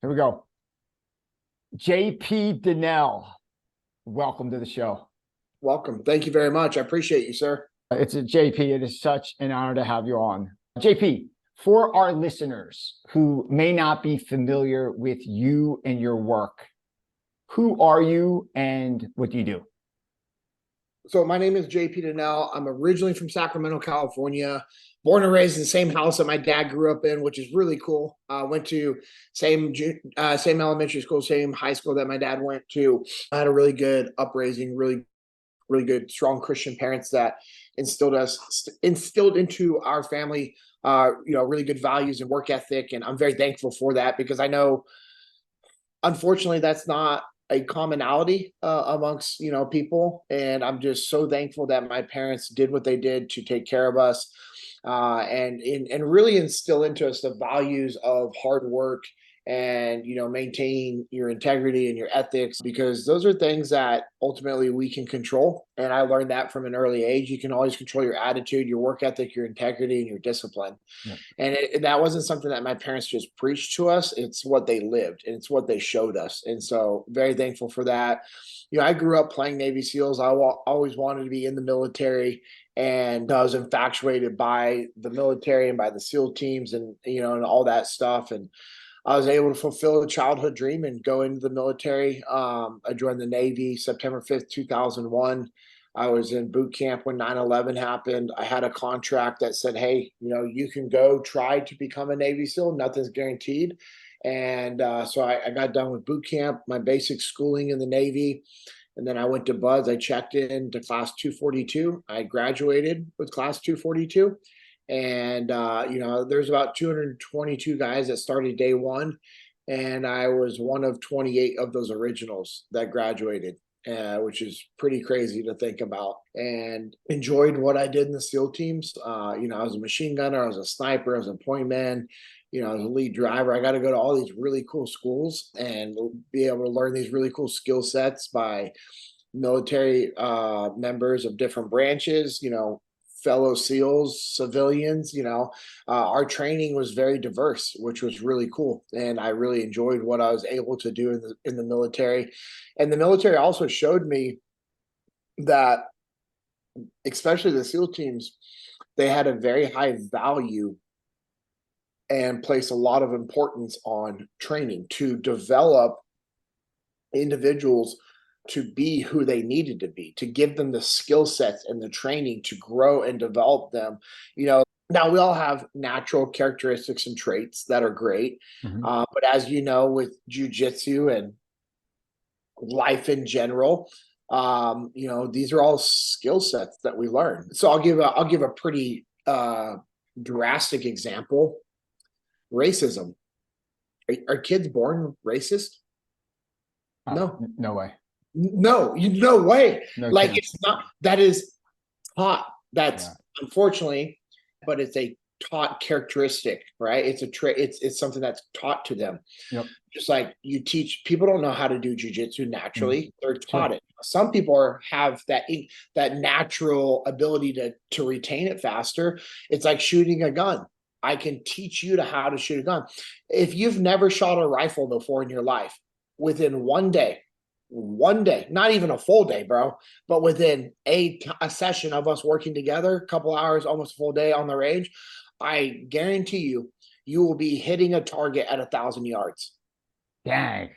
Here we go. JP Dinnell, welcome to the show. Welcome. Thank you very much. I appreciate you, sir. It's a JP. It is such an honor to have you on. JP, for our listeners who may not be familiar with you and your work, who are you and what do you do? So my name is JP Dinnell. I'm originally from Sacramento, California, born and raised in the same house that my dad grew up in, which is really cool. Went to same elementary school, same high school that my dad went to. I had a really good upraising, really good, strong Christian parents that instilled into our family, really good values and work ethic. And I'm very thankful for that because I know, unfortunately, that's not a commonality amongst people, and I'm just so thankful that my parents did what they did to take care of us and really instill into us the values of hard work and maintain your integrity and your ethics, because those are things that ultimately we can control. And I learned that from an early age. You can always control your attitude, your work ethic, your integrity, and your discipline. Yeah. And that wasn't something that my parents just preached to us. It's what they lived and it's what they showed us. And so very thankful for that. I grew up playing Navy SEALs. I always wanted to be in the military, and I was infatuated by the military and by the SEAL teams and all that stuff. And I was able to fulfill a childhood dream and go into the military. I joined the Navy September 5th, 2001. I was in boot camp when 9/11 happened. I had a contract that said, hey, you can go try to become a Navy SEAL. Nothing's guaranteed. And so I got done with boot camp, my basic schooling in the Navy. And then I went to BUD/S. I checked in to class 242. I graduated with class 242. And, there's about 222 guys that started day one. And I was one of 28 of those originals that graduated, which is pretty crazy to think about, and enjoyed what I did in the SEAL teams. I was a machine gunner, I was a sniper, I was a point man, I was a lead driver. I got to go to all these really cool schools and be able to learn these really cool skill sets by military members of different branches, fellow SEALs, civilians. Our training was very diverse, which was really cool. And I really enjoyed what I was able to do in the military. And the military also showed me that, especially the SEAL teams, they had a very high value and place a lot of importance on training to develop individuals to be who they needed to be, to give them the skill sets and the training to grow and develop them. Now we all have natural characteristics and traits that are great. Mm-hmm. But as you know, with jiu-jitsu and life in general, these are all skill sets that we learn. So I'll give a pretty drastic example. Racism. Are kids born racist? No way. No way. No like chance. It's not. That is taught. That's unfortunately, but it's a taught characteristic, right? It's a trait. It's something that's taught to them. Yep. Just like you teach people don't know how to do jiu-jitsu naturally. They're taught it. Some people have that natural ability to retain it faster. It's like shooting a gun. I can teach you how to shoot a gun. If you've never shot a rifle before in your life, within one day, not even a full day, bro, but within a session of us working together, a couple hours, almost a full day on the range, I guarantee you will be hitting a target at 1,000 yards. Dang.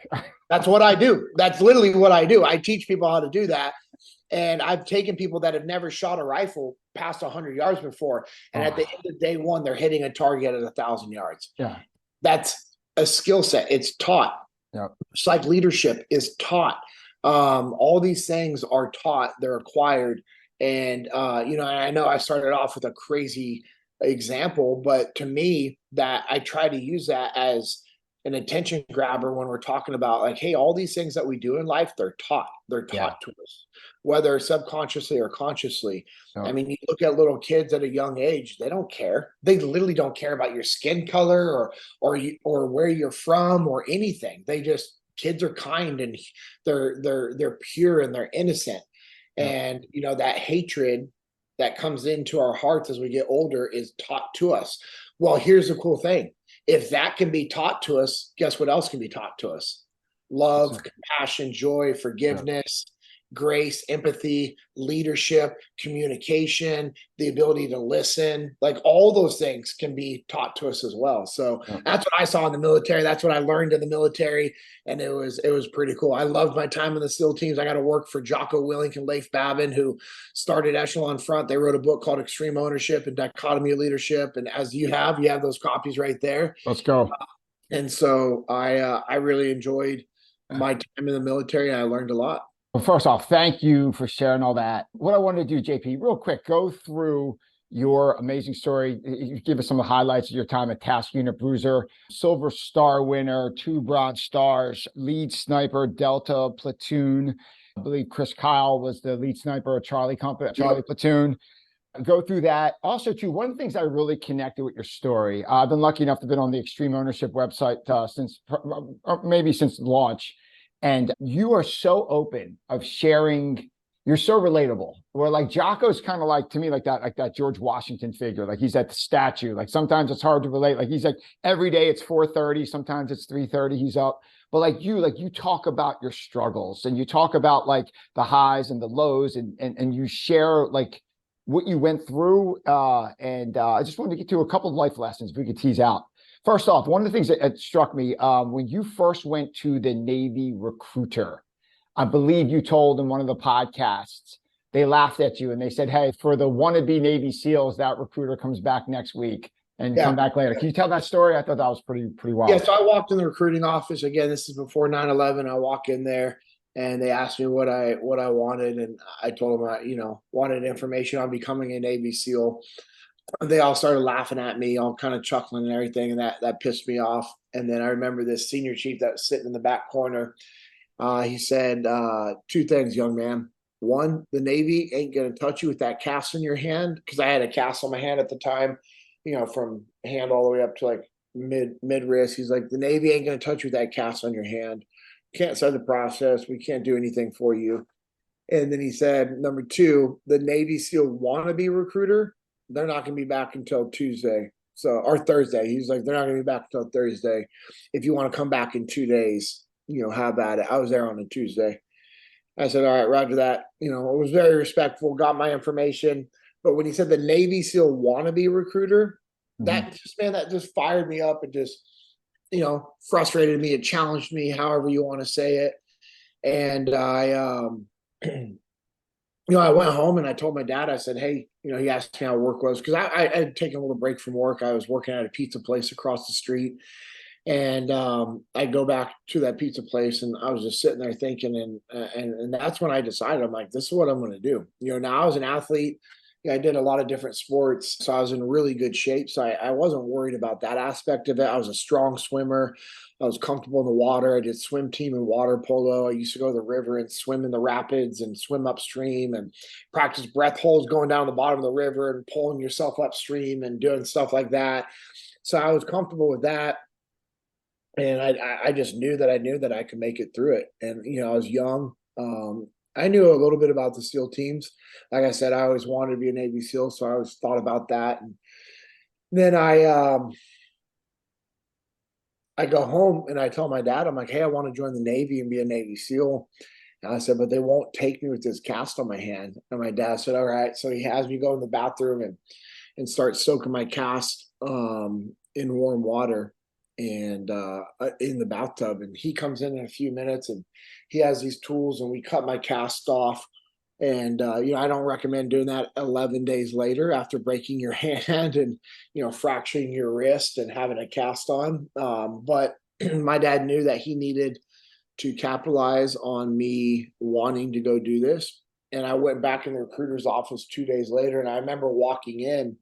That's what I do. That's literally what I do. I teach people how to do that. And I've taken people that have never shot a rifle past 100 yards before. And at the end of day one, they're hitting a target at 1,000 yards. Yeah. That's a skill set. It's taught. Yeah. It's like leadership is taught. All these things are taught. They're acquired. And, I know I started off with a crazy example, but to me, that I try to use that as an attention grabber when we're talking about, like, hey, all these things that we do in life, they're taught to us, whether subconsciously or consciously. I mean, you look at little kids at a young age, they don't care. They literally don't care about your skin color or where you're from or anything. Kids are kind and they're pure and they're innocent. And, that hatred that comes into our hearts as we get older is taught to us. Well, here's the cool thing. if that can be taught to us, guess what else can be taught to us? Love, So- compassion, joy, forgiveness, grace, empathy, leadership, communication, the ability to listen, like all those things can be taught to us as well. So Yeah. that's what I saw in the military. That's what I learned in the military. And it was pretty cool. I loved my time in the SEAL teams. I got to work for Jocko Willink and Leif Babin, who started Echelon Front. They wrote a book called Extreme Ownership and Dichotomy of Leadership. And as you have those copies right there. Let's go. And so I really enjoyed my time in the military, and I learned a lot. Well, first off, thank you for sharing all that. What I want to do, JP, real quick, go through your amazing story. You give us some of the highlights of your time at Task Unit Bruiser, Silver Star winner, 2 Bronze Stars, lead sniper, Delta Platoon. I believe Chris Kyle was the lead sniper of Charlie Platoon. Go through that. Also, too, one of the things I really connected with your story, I've been lucky enough to have been on the Extreme Ownership website since maybe since launch. And you are so open of sharing. You're so relatable. Where like Jocko's kind of like, to me, like that George Washington figure. Like he's at the statue. Like sometimes it's hard to relate. Like he's like every day it's 4:30, sometimes it's 3:30. He's up. But like you talk about your struggles and you talk about like the highs and the lows and you share like what you went through. I just wanted to get to a couple of life lessons we could tease out. First off, one of the things that struck me when you first went to the Navy recruiter, I believe you told in one of the podcasts, they laughed at you and they said, hey, for the wannabe Navy SEALs, that recruiter comes back next week and come back later. Can you tell that story? I thought that was pretty wild. Yeah, so I walked in the recruiting office. Again, this is before 9/11. I walk in there and they asked me what I wanted. And I told them I, wanted information on becoming a Navy SEAL. They all started laughing at me, all kind of chuckling and everything, and that pissed me off. And then I remember this senior chief that was sitting in the back corner. He said 2 things, young man. One, the Navy ain't gonna touch you with that cast in your hand, because I had a cast on my hand at the time, from hand all the way up to like mid wrist. He's like, the Navy ain't gonna touch you with that cast on your hand. Can't start the process. We can't do anything for you. And then he said, number 2, the Navy SEAL wannabe recruiter, they're not going to be back until Tuesday. Or Thursday. He's like, they're not going to be back until Thursday. If you want to come back in 2 days, how about it? I was there on a Tuesday. I said, all right, roger that. It was very respectful, got my information. But when he said the Navy SEAL wannabe recruiter, that just fired me up and just, frustrated me. It challenged me, however you want to say it. And I went home and I told my dad, I said, hey, he asked me how work was, because I had taken a little break from work. I was working at a pizza place across the street. And I go back to that pizza place and I was just sitting there thinking, and that's when I decided, I'm like, this is what I'm going to do. Now I was an athlete. I did a lot of different sports, so I was in really good shape. So I wasn't worried about that aspect of it. I was a strong swimmer. I was comfortable in the water. I did swim team and water polo. I used to go to the river and swim in the rapids and swim upstream and practice breath holds going down the bottom of the river and pulling yourself upstream and doing stuff like that. So I was comfortable with that. And I just knew that I could make it through it. And, I was young. I knew a little bit about the SEAL teams. Like I said, I always wanted to be a Navy SEAL, so I always thought about that. And then I go home and I tell my dad, I'm like, hey, I want to join the Navy and be a Navy SEAL. And I said, but they won't take me with this cast on my hand. And my dad said, all right. So he has me go in the bathroom and start soaking my cast in warm water and in the bathtub. And he comes in a few minutes and he has these tools and we cut my cast off. And, I don't recommend doing that 11 days later after breaking your hand and, fracturing your wrist and having a cast on. But my dad knew that he needed to capitalize on me wanting to go do this. And I went back in the recruiter's office 2 days later. And I remember walking in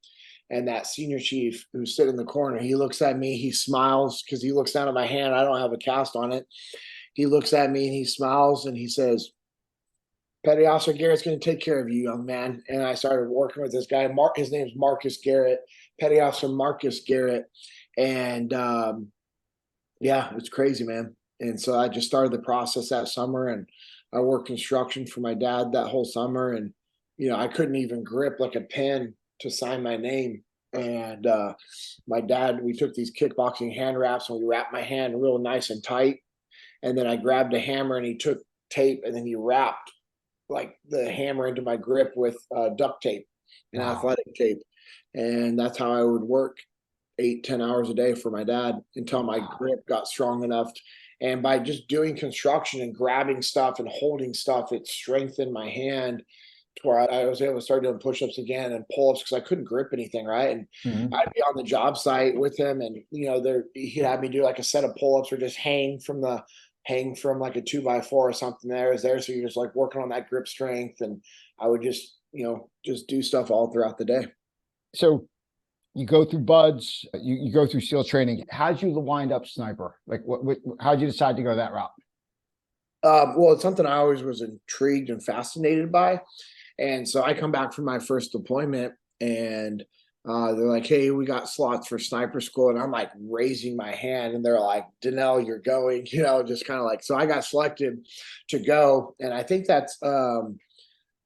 and that senior chief who's sitting in the corner, he looks at me, he smiles because he looks down at my hand. I don't have a cast on it. He looks at me and he smiles and he says, Petty Officer Garrett's going to take care of you, young man. And I started working with this guy. His name's Marcus Garrett, Petty Officer Marcus Garrett. And it's crazy, man. And so I just started the process that summer and I worked construction for my dad that whole summer. And, I couldn't even grip like a pen to sign my name And my dad, we took these kickboxing hand wraps and we wrapped my hand real nice and tight. And then I grabbed a hammer and he took tape and then he wrapped like the hammer into my grip with duct tape and athletic tape. And that's how I would work 8-10 hours a day for my dad until my grip got strong enough. And by just doing construction and grabbing stuff and holding stuff, it strengthened my hand to where I was able to start doing push-ups again and pull-ups because I couldn't grip anything, right? And I'd be on the job site with him, and he'd have me do like a set of pull-ups or just hang from like a 2x4 or something so you're just like working on that grip strength. And I would just do stuff all throughout the day. So you go through buds, you go through SEAL training. How'd you wind up sniper? Like how'd you decide to go that route? Well, it's something I always was intrigued and fascinated by. And so I come back from my first deployment and they're like, hey, we got slots for sniper school. And I'm like raising my hand and they're like, Dinnell, you're going, just kind of like, so I got selected to go. And I think that's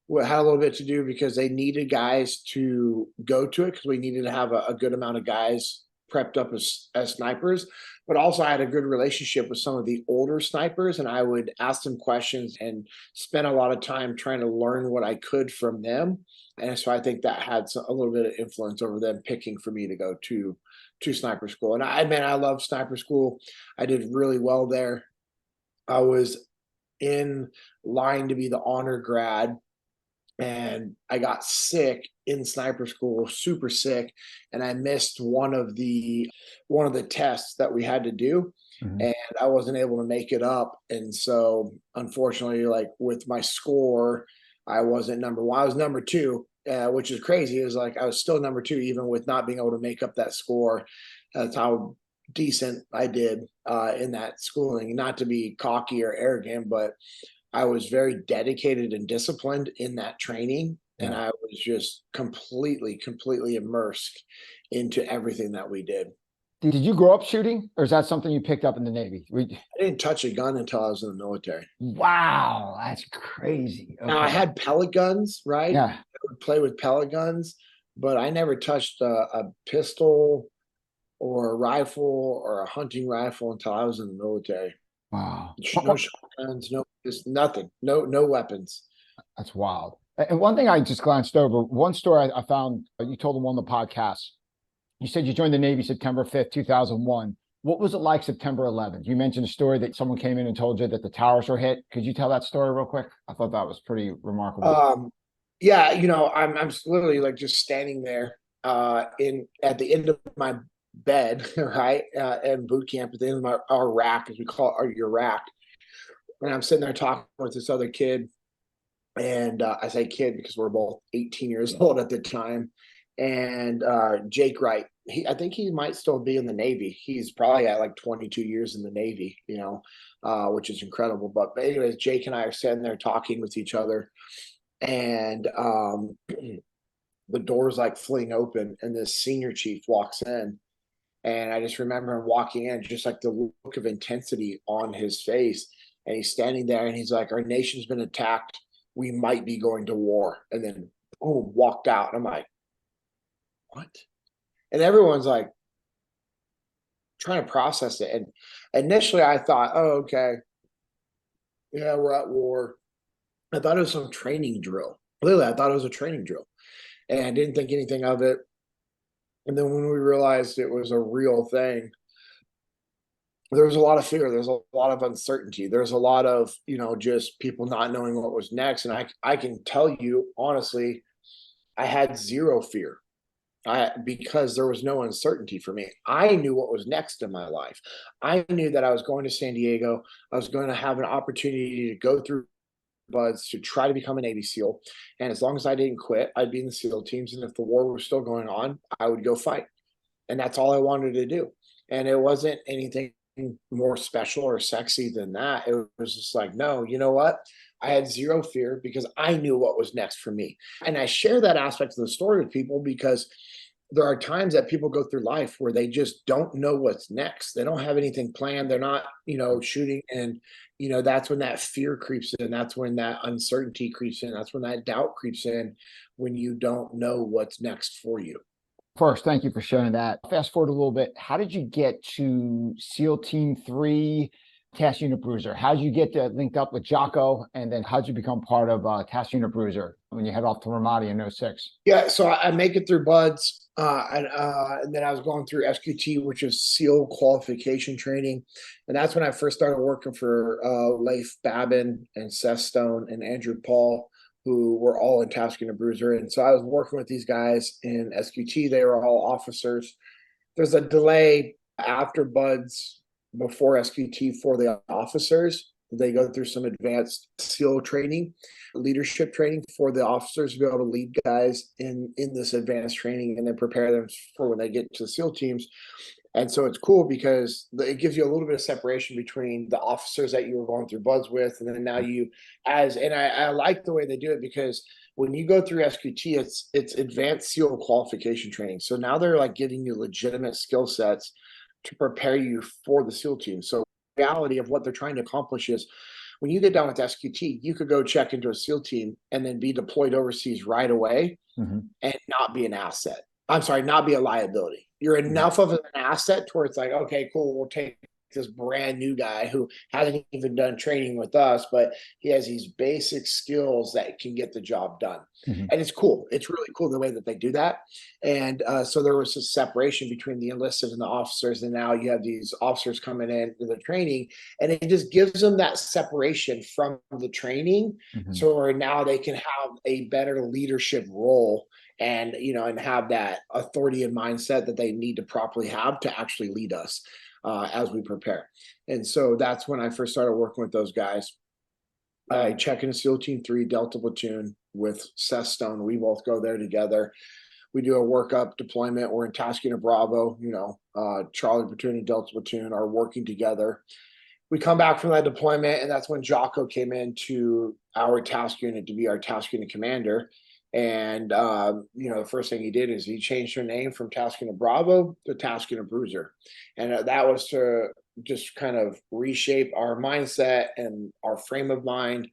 what had a little bit to do because they needed guys to go to it because we needed to have a good amount of guys prepped up as snipers. But also I had a good relationship with some of the older snipers and I would ask them questions and spend a lot of time trying to learn what I could from them. And so I think that had a little bit of influence over them picking for me to go to sniper school. And I love sniper school. I did really well there. I was in line to be the honor grad and I got sick in sniper school, super sick, and I missed one of the tests that we had to do, and I wasn't able to make it up. And so, unfortunately, like with my score, I wasn't number one. I was number two, which is crazy. It was like I was still number two, even with not being able to make up that score. That's how decent I did in that schooling. Not to be cocky or arrogant, but I was very dedicated and disciplined in that training. And I was just completely immersed into everything that we did. Did you grow up shooting or is that something you picked up in the Navy? I didn't touch a gun until I was in the military. Wow, that's crazy. Okay. Now I had pellet guns, right? Yeah. I would play with pellet guns, but I never touched a pistol or a rifle or a hunting rifle until I was in the military. Wow. No shotguns, no, just nothing. No weapons. That's wild. And one thing I just glanced over, one story I found, you told them on the podcast. You said you joined the Navy September 5th, 2001. What was it like September 11th? You mentioned a story that someone came in and told you that the towers were hit. Could you tell that story real quick? I thought that was pretty remarkable. Yeah, I'm literally like just standing there at the end of my bed, right? And boot camp at the end of our rack, as we call it, your rack. And I'm sitting there talking with this other kid. And I say kid because we're both 18 years old at the time. And Jake Wright, I think he might still be in the Navy. He's probably at like 22 years in the Navy, which is incredible. But anyways, Jake and I are sitting there talking with each other. And the doors like fling open and this senior chief walks in. And I just remember him walking in, just like the look of intensity on his face. And he's standing there and he's like, our nation's been attacked. We might be going to war. And then boom, walked out. And I'm like, what? And everyone's like trying to process it. And initially I thought, oh, okay. Yeah, we're at war. I thought it was some training drill. Literally, I thought it was a training drill. And I didn't think anything of it. And then when we realized it was a real thing, there was a lot of fear. There's a lot of uncertainty. There's a lot of, just people not knowing what was next. And I can tell you, honestly, I had zero fear because there was no uncertainty for me. I knew what was next in my life. I knew that I was going to San Diego. I was going to have an opportunity to go through buds to try to become a Navy SEAL. And as long as I didn't quit, I'd be in the SEAL teams. And if the war was still going on, I would go fight. And that's all I wanted to do. And it wasn't anything more special or sexy than that. It was just like, no, you know what? I had zero fear because I knew what was next for me. And I share that aspect of the story with people because there are times that people go through life where they just don't know what's next. They don't have anything planned. They're not, shooting. And, that's when that fear creeps in. That's when that uncertainty creeps in. That's when that doubt creeps in when you don't know what's next for you. First, thank you for sharing that. Fast forward a little bit. How did you get to SEAL Team 3 Task Unit Bruiser? How did you get linked up with Jocko? And then how did you become part of Task Unit Bruiser when you head off to Ramadi in 06? Yeah, so I make it through Buds, and then I was going through SQT, which is SEAL qualification training, and that's when I first started working for Leif Babin and Seth Stone and Andrew Paul, who were all in Task Unit Bruiser. And so I was working with these guys in SQT. They were all officers. There's a delay after Buds before SQT for the officers. They go through some advanced SEAL training, leadership training for the officers to be able to lead guys in this advanced training and then prepare them for when they get to the SEAL teams. And so it's cool because it gives you a little bit of separation between the officers that you were going through Buds with, and then now I like the way they do it, because when you go through SQT, it's advanced SEAL qualification training. So now they're like giving you legitimate skill sets to prepare you for the SEAL team. So reality of what they're trying to accomplish is, when you get done with SQT, you could go check into a SEAL team and then be deployed overseas right away and not be an asset. I'm sorry, not be a liability. You're enough of an asset to where it's like, okay, cool, we'll take this brand new guy who hasn't even done training with us, but he has these basic skills that can get the job done. And it's cool. It's really cool the way that they do that. And so there was a separation between the enlisted and the officers. And now you have these officers coming in to the training, and it just gives them that separation from the training. So now they can have a better leadership role, and and have that authority and mindset that they need to properly have to actually lead us as we prepare. And so that's when I first started working with those guys. I check into SEAL Team 3 Delta Platoon with Seth Stone. We both go there together. We do a workup deployment. We're in Task Unit Bravo. Charlie Platoon and Delta Platoon are working together. We come back from that deployment, and that's when Jocko came into our task unit to be our task unit commander. And the first thing he did is he changed her name from Task Unit Bravo to Task Unit Bruiser, and that was to just kind of reshape our mindset and our frame of mind,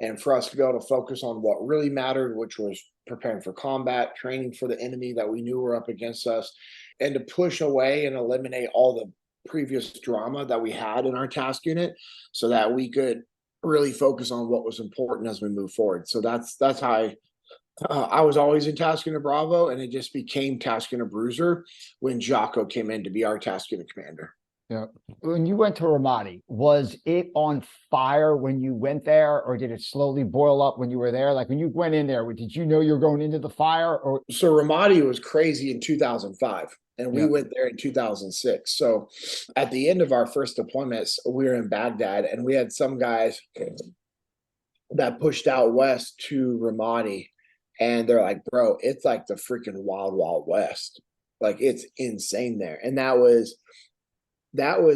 and for us to be able to focus on what really mattered, which was preparing for combat, training for the enemy that we knew were up against us, and to push away and eliminate all the previous drama that we had in our task unit, so that we could really focus on what was important as we move forward. So that's how I was always in Task Unit Bravo, and it just became Task Unit Bruiser when Jocko came in to be our task unit commander. Yeah. When you went to Ramadi, was it on fire when you went there, or did it slowly boil up when you were there? Like when you went in there, did you know you were going into the fire? Or so Ramadi was crazy in 2005, and we went there in 2006. So at the end of our first deployments, we were in Baghdad, and we had some guys that pushed out west to Ramadi. And they're like, bro, it's like the freaking wild, wild west. Like, it's insane there. And that was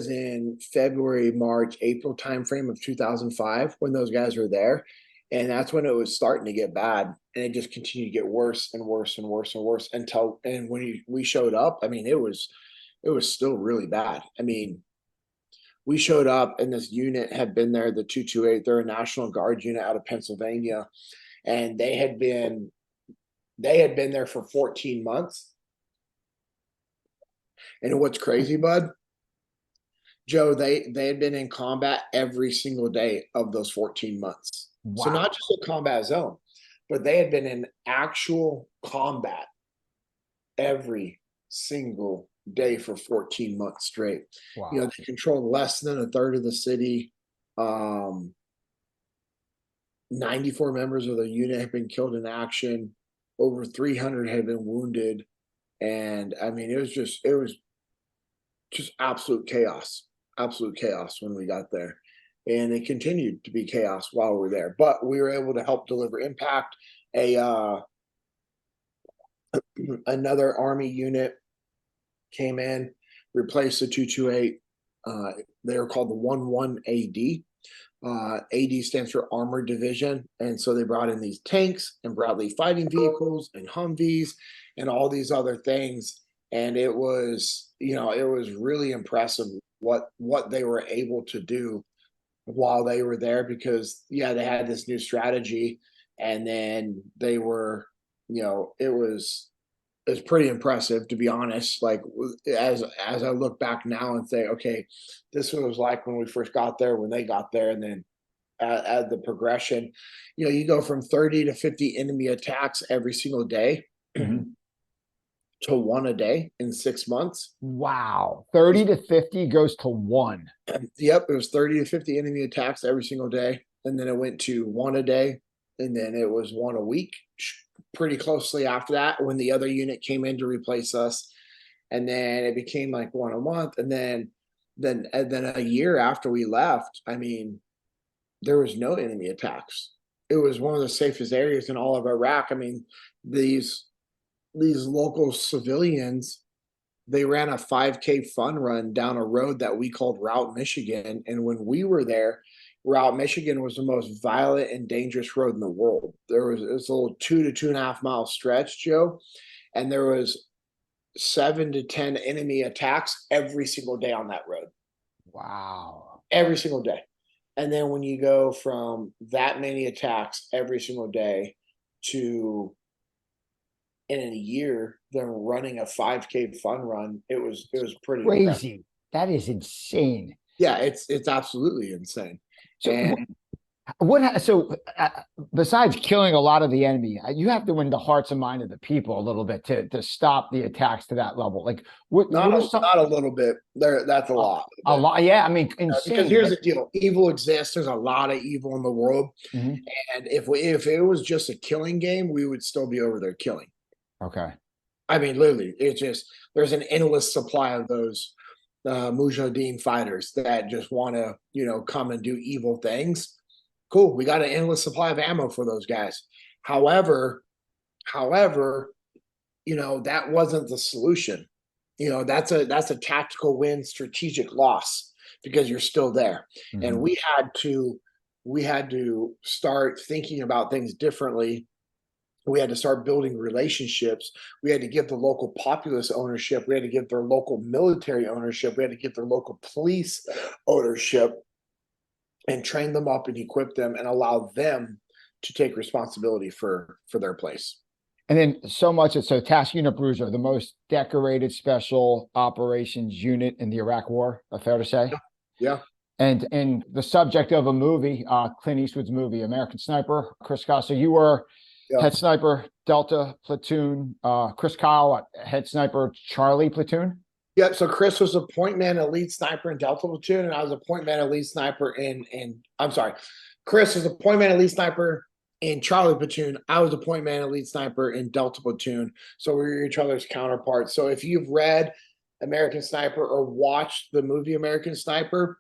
in February, March, April timeframe of 2005 when those guys were there. And that's when it was starting to get bad. And it just continued to get worse and worse and worse and worse and when we showed up, I mean, it was still really bad. I mean, we showed up, and this unit had been there, the 228. They're a National Guard unit out of Pennsylvania. And they had been there for 14 months. And what's crazy, bud, Joe, they had been in combat every single day of those 14 months. Wow. So not just a combat zone, but they had been in actual combat every single day for 14 months straight. Wow. They controlled less than a third of the city. 94 members of the unit have been killed in action. Over 300 had been wounded. And I mean, it was just absolute chaos when we got there. And it continued to be chaos while we were there. But we were able to help deliver impact. Another Army unit came in, replaced the 228. They were called the 11 AD. AD stands for Armored Division, and so they brought in these tanks and Bradley fighting vehicles and Humvees and all these other things, and it was really impressive what they were able to do while they were there, because they had this new strategy, and then they were it was is pretty impressive, to be honest. Like, as I look back now and say, okay, this was like when we first got there, when they got there, and then at the progression, you go from 30 to 50 enemy attacks every single day Mhm. to one a day in 6 months. Wow. 30 to 50 goes to one. Yep, it was 30 to 50 enemy attacks every single day. And then it went to one a day. And then it was one a week, pretty closely after that, when the other unit came in to replace us. And then it became like one a month. And then a year after we left, I mean, there was no enemy attacks. It was one of the safest areas in all of Iraq. I mean, these local civilians, they ran a 5K fun run down a road that we called Route Michigan. And when we were there, Route Michigan was the most violent and dangerous road in the world. It was a little 2 to 2.5 mile stretch, Joe, and there was 7 to 10 enemy attacks every single day on that road. Wow. Every single day. And then when you go from that many attacks every single day to in a year, them running a 5K fun run, it was pretty impressive. Crazy. That is insane. Yeah, it's absolutely insane. So And besides killing a lot of the enemy, you have to win the hearts and mind of the people a little bit to stop the attacks to that level. Like what not are some, a little bit. That's a lot. a lot? Yeah, I mean, insane. Because here's the deal: evil exists. There's a lot of evil in the world, Mhm. and if it was just a killing game, we would still be over there killing. Okay. I mean, literally, it's just there's an endless supply of those Mujahideen fighters that just want to, come and do evil things. Cool, we got an endless supply of ammo for those guys. However, that wasn't the solution. That's a tactical win, strategic loss because you're still there. Mhm. And we had to start thinking about things differently. We had to start building relationships. We had to give the local populace ownership. We had to give their local military ownership. We had to give their local police ownership and train them up and equip them and allow them to take responsibility for their place. And then so Task Unit Bruiser, the most decorated special operations unit in the Iraq War, fair to say? Yeah. And the subject of a movie, Clint Eastwood's movie, American Sniper, Chris Kyle. So you were head sniper, Delta Platoon, Chris Kyle, head sniper, Charlie Platoon. Yep. So Chris was a point man elite sniper in Delta Platoon, and I was a point man elite sniper I'm sorry, Chris was a point man elite sniper in Charlie Platoon. I was a point man elite sniper in Delta Platoon. So we were each other's counterparts. So if you've read American Sniper or watched the movie American Sniper,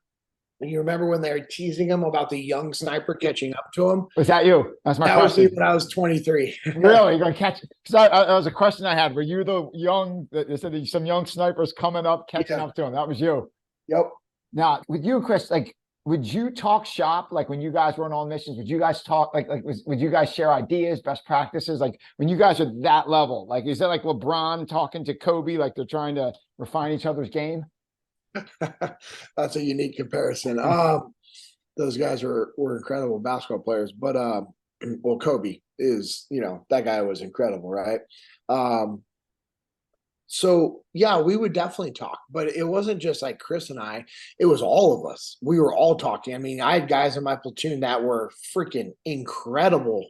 and you remember when they were teasing him about the young sniper catching up to him? Was that you? That's my question. That was me when I was 23. Really? You're going to catch? Because that was a question I had. Were you the young, they said some young snipers coming up, catching up to him? That was you. Yep. Now, with you, Chris, like, would you talk shop? Like when you guys were on missions, would you guys talk, would you guys share ideas, best practices? Like when you guys are that level, like, is that like LeBron talking to Kobe, like they're trying to refine each other's game? That's a unique comparison. Those guys were incredible basketball players, but well, Kobe is, that guy was incredible, right? So yeah, we would definitely talk, but it wasn't just like Chris and I, it was all of us. We were all talking. I mean, I had guys in my platoon that were freaking incredible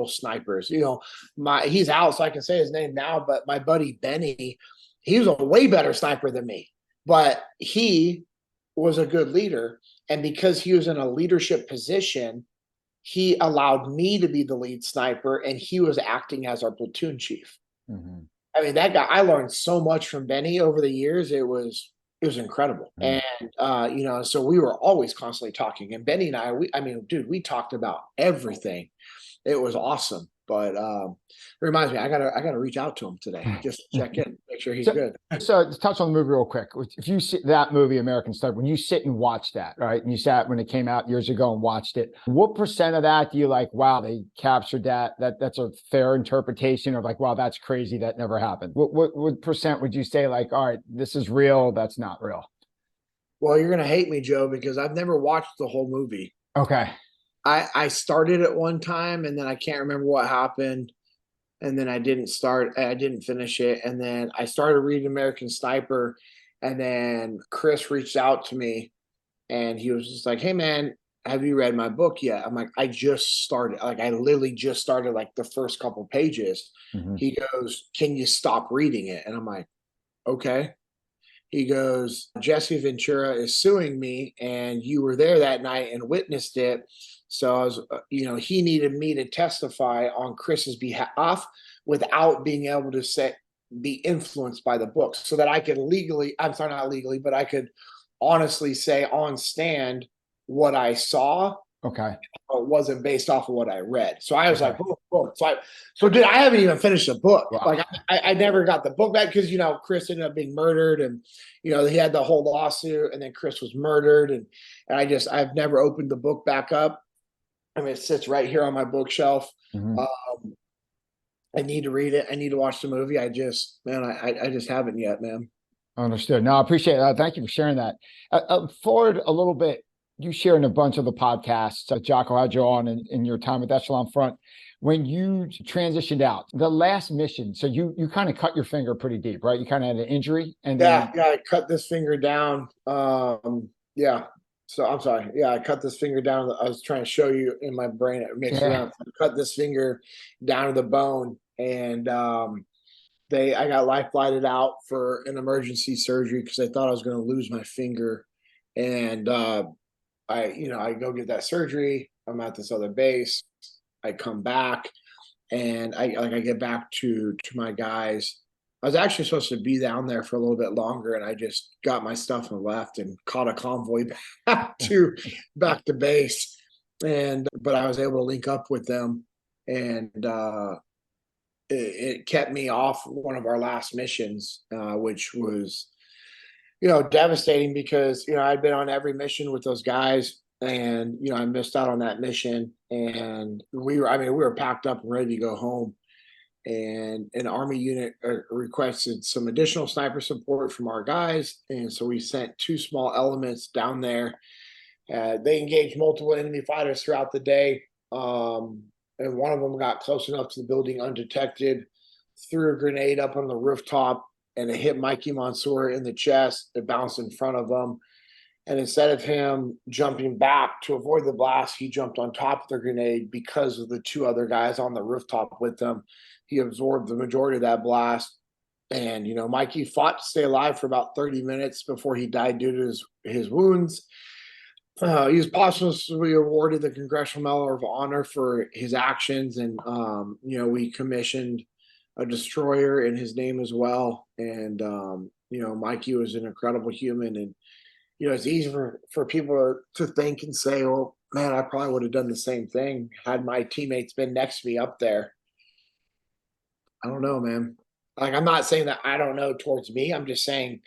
snipers. He's out, so I can say his name now, but my buddy Benny, he was a way better sniper than me, but he was a good leader. And because he was in a leadership position, he allowed me to be the lead sniper, and he was acting as our platoon chief. Mm-hmm. I mean, that guy, I learned so much from Benny over the years. It was incredible. Mm-hmm. And, so we were always constantly talking, and Benny and I, we talked about everything. It was awesome. But it reminds me, I gotta reach out to him today, just to check in, make sure he's good. So to touch on the movie real quick, if you see that movie, American Sniper, when you sit and watch that, right? And you sat when it came out years ago and watched it, what percent of that do you like, wow, they captured that's a fair interpretation, or like, wow, that's crazy, that never happened? What percent would you say, like, all right, this is real, that's not real? Well, you're gonna hate me, Joe, because I've never watched the whole movie. Okay. I started at one time, and then I can't remember what happened. and then I didn't finish it. And then I started reading American Sniper, and then Chris reached out to me and he was just like, "Hey man, have you read my book yet?" I'm like, "I just started. Like, I literally just started like the first couple pages." Mhm. He goes, "Can you stop reading it?" And I'm like, "Okay." He goes, "Jesse Ventura is suing me, and you were there that night and witnessed it. So I was, he needed me to testify on Chris's behalf without being able to be influenced by the book, so that I could legally, I'm sorry, not legally, but I could honestly say on stand what I saw. Okay. It wasn't based off of what I read." So I was Okay. like, boom, boom. So dude, I haven't even finished the book. Wow. Like I never got the book back because Chris ended up being murdered, and he had the whole lawsuit, and then Chris was murdered, and I've never opened the book back up. I mean, it sits right here on my bookshelf. Mhm. I need to read it. I need to watch the movie. I just haven't yet, man. Understood. No, I appreciate that. Thank you for sharing that. Forward a little bit, you sharing a bunch of the podcasts that Jocko had you on in your time at Echelon Front. When you transitioned out, the last mission, so you kind of cut your finger pretty deep, right? You kind of had an injury, and then Yeah, I cut this finger down. Yeah. So I'm sorry. Yeah, I cut this finger down. I was trying to show you in my brain. It makes yeah, around. I cut this finger down to the bone, and I got life flighted out for an emergency surgery because I thought I was going to lose my finger, and I go get that surgery. I'm at this other base. I come back, and I get back to my guys. I was actually supposed to be down there for a little bit longer, and I just got my stuff and left and caught a convoy back to base. But I was able to link up with them, and it kept me off one of our last missions, which was devastating because I'd been on every mission with those guys, and I missed out on that mission, and we were packed up and ready to go home, and an Army unit requested some additional sniper support from our guys, and so we sent two small elements down there. They engaged multiple enemy fighters throughout the day, and one of them got close enough to the building undetected, threw a grenade up on the rooftop, and it hit Mikey Mansour in the chest. It bounced in front of him. And instead of him jumping back to avoid the blast, he jumped on top of the grenade because of the two other guys on the rooftop with him. He absorbed the majority of that blast. And, Mikey fought to stay alive for about 30 minutes before he died due to his wounds. He was posthumously awarded the Congressional Medal of Honor for his actions. And, we commissioned a destroyer in his name as well. And, Mikey was an incredible human. And, it's easy for people to think and say, "Well, man, I probably would have done the same thing had my teammates been next to me up there." I don't know, man. Like, I'm not saying that I don't know towards me. I'm just saying,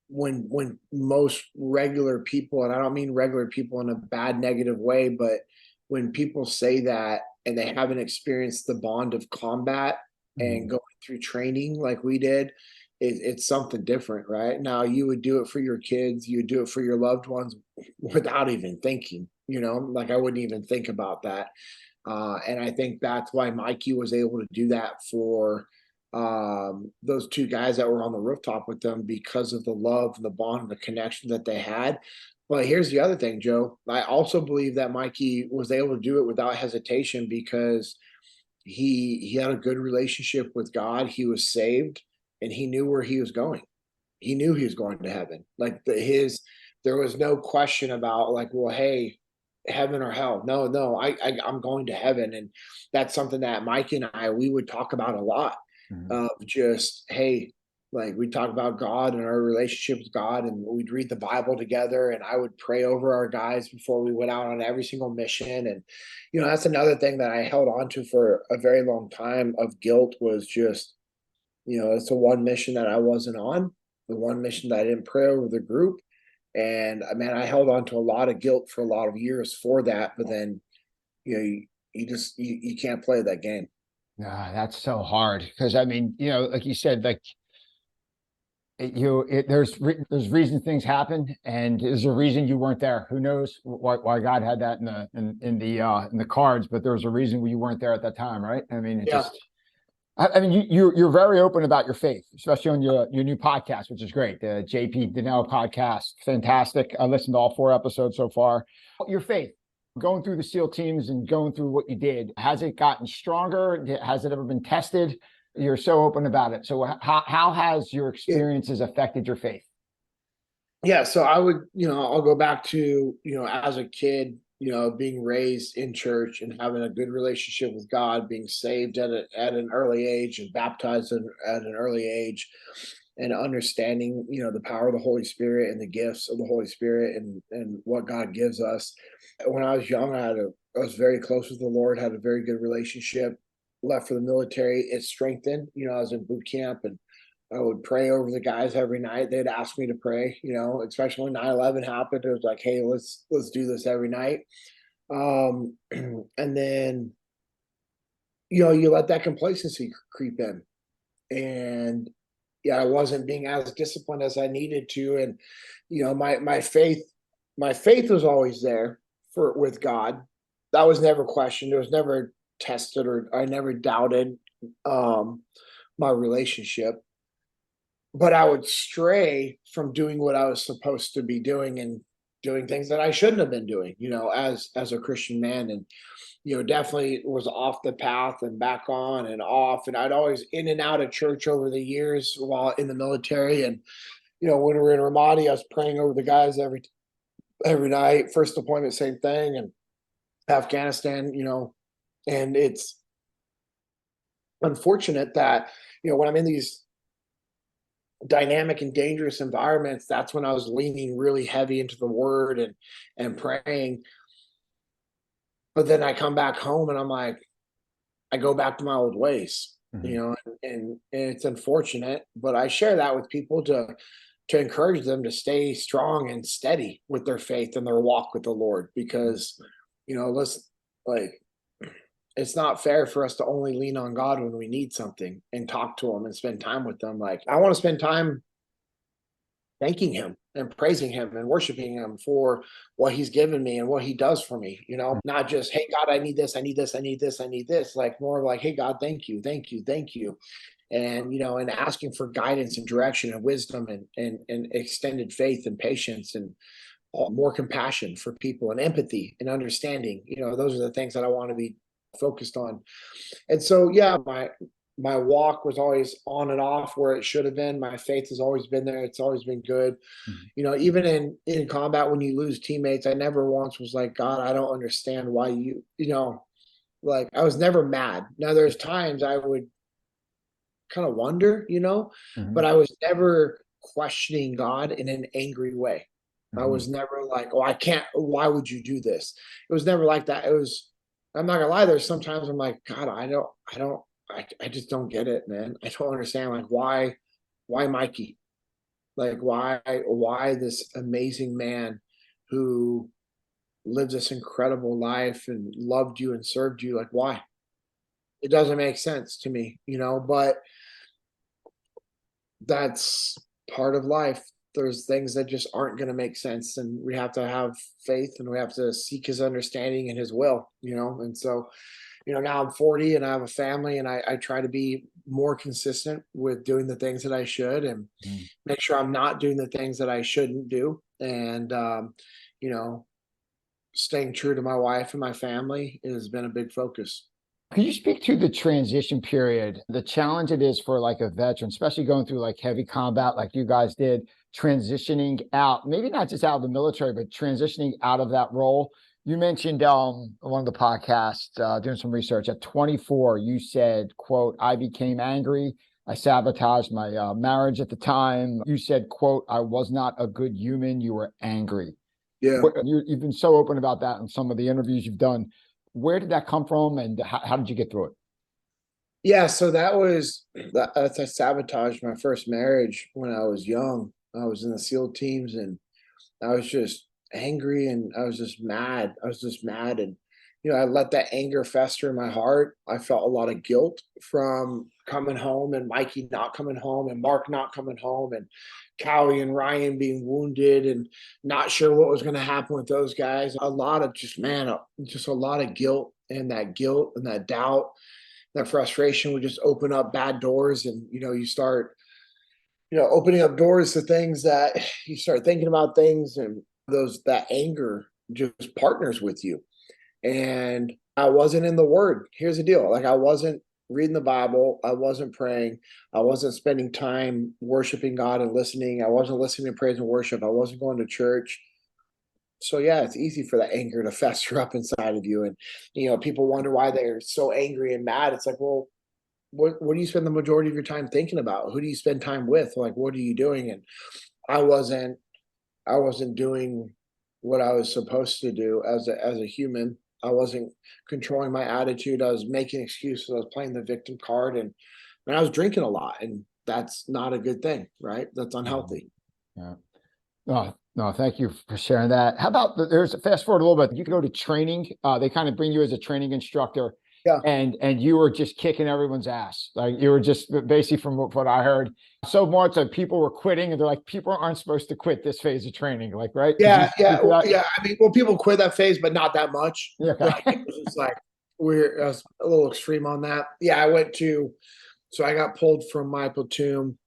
when most regular people, and I don't mean regular people in a bad, negative way, but when people say that and they haven't experienced the bond of combat and going through training like we did, it's something different, right? Now, you would do it for your kids, you would do it for your loved ones without even thinking, like I wouldn't even think about that. And I think that's why Mikey was able to do that for those two guys that were on the rooftop with them, because of the love and the bond and the connection that they had. But here's the other thing, Joe. I also believe that Mikey was able to do it without hesitation because he had a good relationship with God. He was saved, and he knew where he was going. He knew he was going to heaven. Like there was no question about like, well, hey, heaven or hell. No, I'm going to heaven, and that's something that Mike and we would talk about a lot. Of just, hey, like we talk about God and our relationship with God, and we'd read the Bible together, and I would pray over our guys before we went out on every single mission. And that's another thing that I held on to for a very long time of guilt, was just, it's the one mission that I wasn't on, the one mission that I didn't pray over the group. And man, I held on to a lot of guilt for a lot of years for that. But then, you can't play that game. That's so hard because I mean, like you said, like There's reasons things happen, and there's a reason you weren't there. Who knows why God had that in the cards, but there was a reason you weren't there at that time, right? I mean, Yeah. I mean, you're very open about your faith, especially on your new podcast, which is great. The JP Dinnell podcast, fantastic. I listened to all 4 episodes so far. Your faith, going through the SEAL teams and going through what you did, has it gotten stronger? Has it ever been tested? You're so open about it. So how has your experiences affected your faith? Yeah, so I would, I'll go back to, as a kid, being raised in church and having a good relationship with God, being saved at an early age and baptized at an early age, and understanding, the power of the Holy Spirit and the gifts of the Holy Spirit and what God gives us. When I was young, I was very close with the Lord, had a very good relationship. Left for the military, it strengthened. I was in boot camp and I would pray over the guys every night. They'd ask me to pray, especially when 9/11 happened. It was like, hey, let's do this every night. And then, you let that complacency creep in. And yeah, I wasn't being as disciplined as I needed to. And, my faith was always there with God. That was never questioned. It was never tested, or I never doubted my relationship. But I would stray from doing what I was supposed to be doing and doing things that I shouldn't have been doing, as a Christian man. And, definitely was off the path and back on and off. And I'd always in and out of church over the years while in the military. And, when we were in Ramadi, I was praying over the guys every night. First deployment, same thing. And Afghanistan, and it's unfortunate that, when I'm in these dynamic and dangerous environments, that's when I was leaning really heavy into the word and praying. But then I come back home and I'm like, I go back to my old ways, and it's unfortunate, but I share that with people to encourage them to stay strong and steady with their faith and their walk with the Lord, because, listen, like, it's not fair for us to only lean on God when we need something and talk to him and spend time with them. Like, I want to spend time thanking him and praising him and worshiping him for what he's given me and what he does for me, not just, hey, God, I need this, I need this, I need this, I need this. Like, more like, hey, God, thank you, thank you, thank you. And, and asking for guidance and direction and wisdom and extended faith and patience and more compassion for people and empathy and understanding. Those are the things that I want to be focused on. And so, yeah, my walk was always on and off where it should have been. My faith has always been there. It's always been good. Even in combat, when you lose teammates, I never once was like, God, I don't understand why like, I was never mad. Now there's times I would kind of wonder, but I was never questioning God in an angry way. I was never like, oh, I can't, why would you do this? It was never like that. It was, I'm not gonna lie, there's sometimes I'm like, God, I just don't get it, man. I don't understand, like, why Mikey? Like, why this amazing man who lived this incredible life and loved you and served you, like, why? It doesn't make sense to me, but that's part of life. There's things that just aren't going to make sense, and we have to have faith and we have to seek his understanding and his will, and so, now I'm 40 and I have a family, and I try to be more consistent with doing the things that I should and make sure I'm not doing the things that I shouldn't do. And, staying true to my wife and my family has been a big focus. Could you speak to the transition period, the challenge it is for like a veteran, especially going through like heavy combat like you guys did, transitioning out, maybe not just out of the military, but transitioning out of that role? You mentioned one of the podcasts, doing some research, at 24, you said, quote, I became angry. I sabotaged my marriage at the time. You said, quote, I was not a good human. You were angry. Yeah. You've been so open about that in some of the interviews you've done. Where did that come from, and how did you get through it? Yeah, so I sabotaged my first marriage when I was young. I was in the SEAL teams, and I was just angry, and I was just mad. And, I let that anger fester in my heart. I felt a lot of guilt from coming home and Mikey not coming home and Mark not coming home and Cowie and Ryan being wounded and not sure what was going to happen with those guys. A lot of just a lot of guilt, and that doubt, that frustration would just open up bad doors. And, you start, opening up doors to things that you start thinking about things, and that anger just partners with you. And I wasn't in the Word. Here's the deal. Like, I wasn't reading the Bible. I wasn't praying. I wasn't spending time worshiping God and listening. I wasn't listening to praise and worship. I wasn't going to church. So yeah, it's easy for that anger to fester up inside of you. And, people wonder why they're so angry and mad. It's like, well, what do you spend the majority of your time thinking about? Who do you spend time with? Like, what are you doing? And I wasn't doing what I was supposed to do as a human. I wasn't controlling my attitude. I was making excuses. I was playing the victim card, and I was drinking a lot, and that's not a good thing, right? That's unhealthy. Yeah. No, thank you for sharing that. How about there's a fast forward a little bit. You can go to training. They kind of bring you as a training instructor. Yeah. And you were just kicking everyone's ass. Like, you were just basically, from what I heard, so much that people were quitting, and they're like, people aren't supposed to quit this phase of training. Like, right? Yeah. I mean, well, people quit that phase, but not that much. Yeah. Okay. Right? It was just like, I was a little extreme on that. Yeah. So I got pulled from my platoon.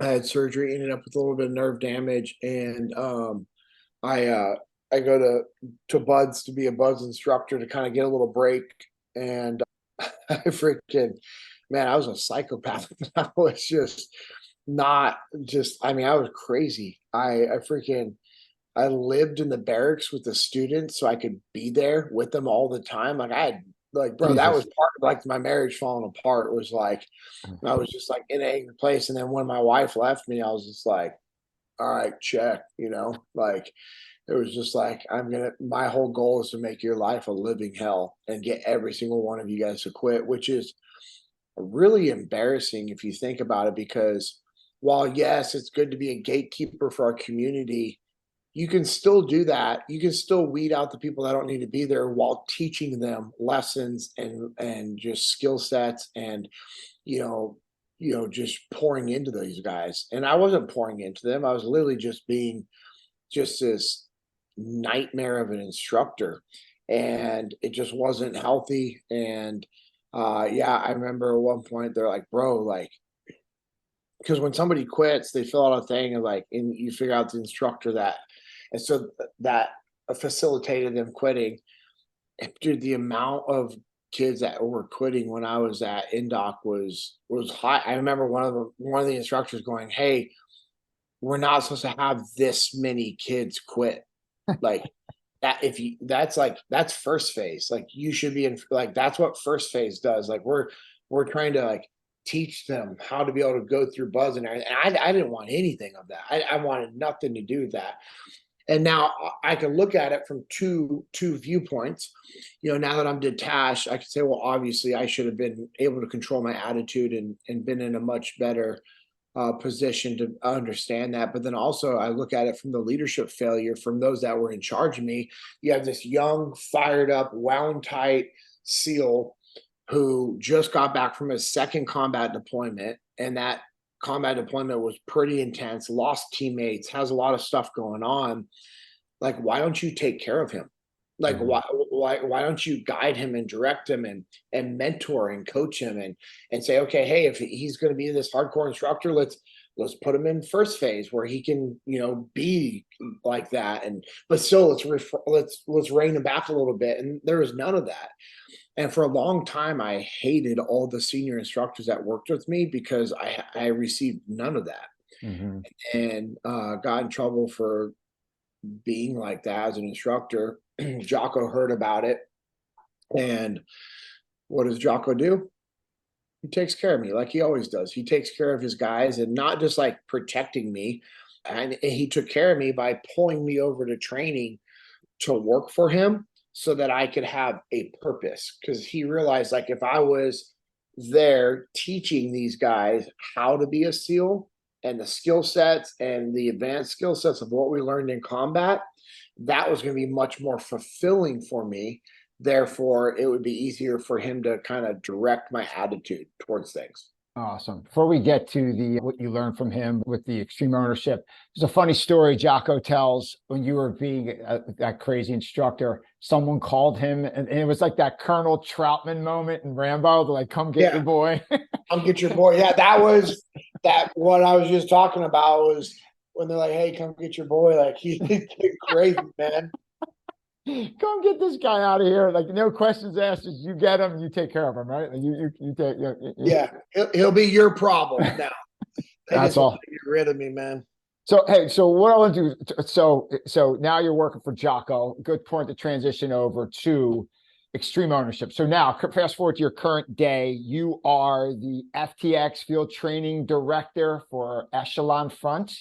I had surgery, ended up with a little bit of nerve damage. And, I go to Buds to be a Buds instructor to kind of get a little break. And I freaking, man, I was a psychopath. I was just I mean, I was crazy. I lived in the barracks with the students so I could be there with them all the time. Like, bro, that was part of like my marriage falling apart. Was like, I was just like in an angry place. And then when my wife left me, I was just like, all right, check, like, it was just like, my whole goal is to make your life a living hell and get every single one of you guys to quit, which is really embarrassing if you think about it, because while, yes, it's good to be a gatekeeper for our community, you can still do that. You can still weed out the people that don't need to be there while teaching them lessons and just skill sets and, just pouring into these guys. And I wasn't pouring into them. I was literally just being just this nightmare of an instructor, and it just wasn't healthy. And I remember at one point they're like, bro, like, because when somebody quits, they fill out a thing and like, and you figure out the instructor and so that facilitated them quitting. And dude, the amount of kids that were quitting when I was at Indoc was high. I remember one of the instructors going, "Hey, we're not supposed to have this many kids quit." Like, that's first phase. Like, you should be in, like, that's what first phase does. Like, we're trying to like teach them how to be able to go through Buzz and everything. And I didn't want anything of that. I wanted nothing to do with that. And now I can look at it from two viewpoints. Now that I'm detached, I can say, well, obviously I should have been able to control my attitude and been in a much better position to understand that. But then also I look at it from the leadership failure from those that were in charge of me. You have this young, fired up, wound tight SEAL who just got back from his second combat deployment, and that combat deployment was pretty intense, lost teammates, has a lot of stuff going on. Like, why don't you take care of him? Like, why don't you guide him and direct him and mentor and coach him and say, okay, hey, if he's going to be this hardcore instructor, let's put him in first phase where he can, be like that. But still, let's rein him back a little bit. And there was none of that. And for a long time, I hated all the senior instructors that worked with me because I received none of that. Mm-hmm. And got in trouble for being like that as an instructor. Jocko heard about it. And what does Jocko do? He takes care of me like he always does. He takes care of his guys, and not just like protecting me. And he took care of me by pulling me over to training to work for him so that I could have a purpose. Because he realized, like, if I was there teaching these guys how to be a SEAL and the skill sets and the advanced skill sets of what we learned in combat, that was going to be much more fulfilling for me Therefore, it would be easier for him to kind of direct my attitude towards things. Awesome. Before we get to the what you learned from him with the extreme ownership, there's a funny story Jocko tells when you were being that crazy instructor. Someone called him, and it was like that Colonel Troutman moment in Rambo, to like, come get your boy. Come get your boy. Yeah, that was that. What I was just talking about was when they're like, "Hey, come get your boy." Like he's crazy, man. Come get this guy out of here. Like, no questions asked. Just you get him, you take care of him, right? Like you take. Yeah, he'll be your problem now. That's all. Get rid of me, man. So, hey, so what I want to do, so now you're working for Jocko. Good point to transition over to extreme ownership. So now, fast forward to your current day, you are the FTX Field Training Director for Echelon Front.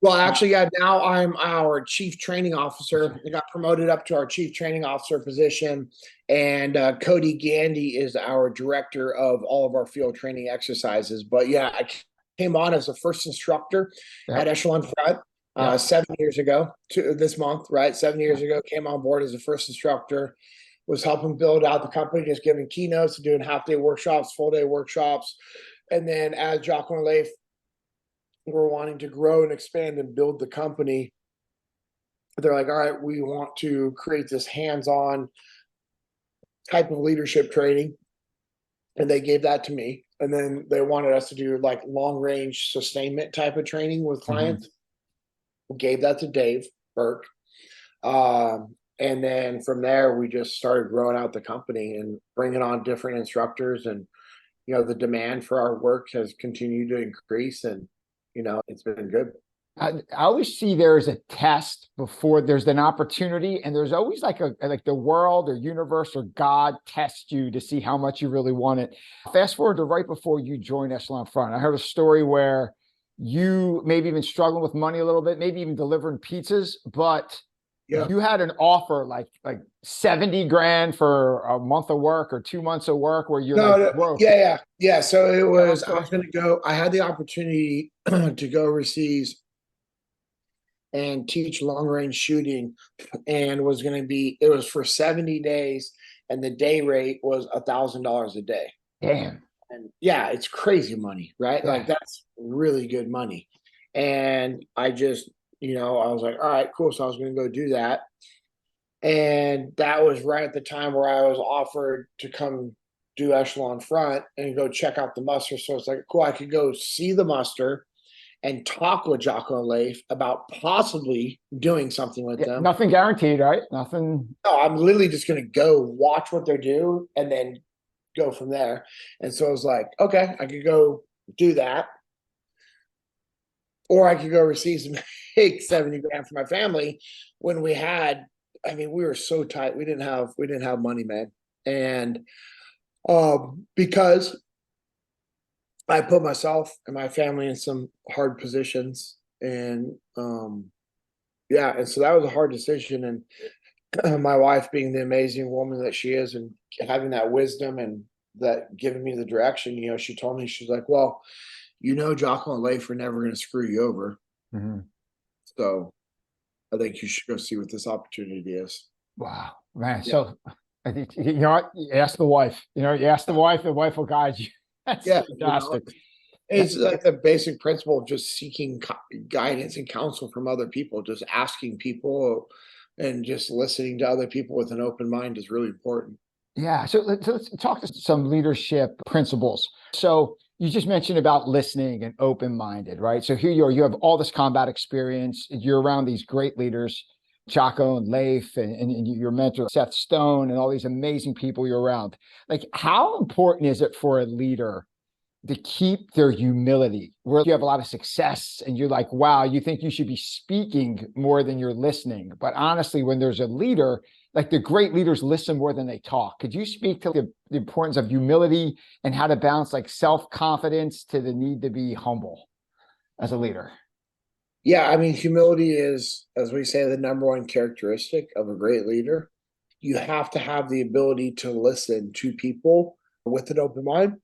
Well, actually, yeah, now I'm our Chief Training Officer. I got promoted up to our Chief Training Officer position, and Cody Gandy is our Director of all of our field training exercises. But yeah, I came on as the first instructor at Echelon Front 7 years ago, this month, right? 7 years ago, came on board as the first instructor, was helping build out the company, just giving keynotes, doing half-day workshops, full-day workshops. And then as Jocko and Leif were wanting to grow and expand and build the company, they're like, all right, we want to create this hands-on type of leadership training. And they gave that to me. And then they wanted us to do like long-range sustainment type of training with clients. Gave that to Dave Burke. And then from there, we just started growing out the company and bringing on different instructors. And, you know, the demand for our work has continued to increase, and, you know, it's been good. I always see there's a test before there's an opportunity, and there's always like the world or universe or God tests you to see how much you really want it. Fast forward to right before you joined Echelon Front. I heard a story where you maybe even struggling with money a little bit, maybe even delivering pizzas, but you had an offer like 70 grand for a month of work or 2 months of work where you're broke. Yeah. So it was, I was going to go, I had the opportunity to go overseas and teach long range shooting, and was going to be, it was for 70 days, and the day rate was $1,000 a day. Damn. And yeah, it's crazy money, right? Like that's really good money. And I just, you know, I was like, all right, cool. So I was going to go do that. And that was right at the time where I was offered to come do Echelon Front and go check out the muster. So it's like, cool, I could go see the muster and talk with Jocko and Leif about possibly doing something with them. Nothing guaranteed, right? Nothing. No, I'm literally just going to go watch what they do and then go from there. And so I was like, okay, I could go do that. Or I could go overseas and make 70 grand for my family when we had, I mean, we were so tight. We didn't have money, man. And because I put myself and my family in some hard positions, and and so that was a hard decision. And my wife, being the amazing woman that she is, and having that wisdom and that giving me the direction, you know, she told me, she's like, well, you know, Jocko and Leif are never going to screw you over. So I think you should go see what this opportunity is. Wow, man. Yeah. So I think, you know what, you ask the wife, the wife will guide you. That's fantastic. You know, it's like the basic principle of just seeking guidance and counsel from other people, just asking people and just listening to other people with an open mind is really important. Yeah. So let's talk to some leadership principles. So you just mentioned about listening and open-minded, right? So here you have all this combat experience. You're around these great leaders, Jocko and Leif, and your mentor, Seth Stone, and all these amazing people you're around. Like, how important is it for a leader to keep their humility, where you have a lot of success and you're like, wow, you think you should be speaking more than you're listening. But honestly, when there's a leader, like the great leaders listen more than they talk. Could you speak to the importance of humility and how to balance like self-confidence to the need to be humble as a leader? Yeah, I mean, humility is, as we say, the number one characteristic of a great leader. You have to have the ability to listen to people with an open mind.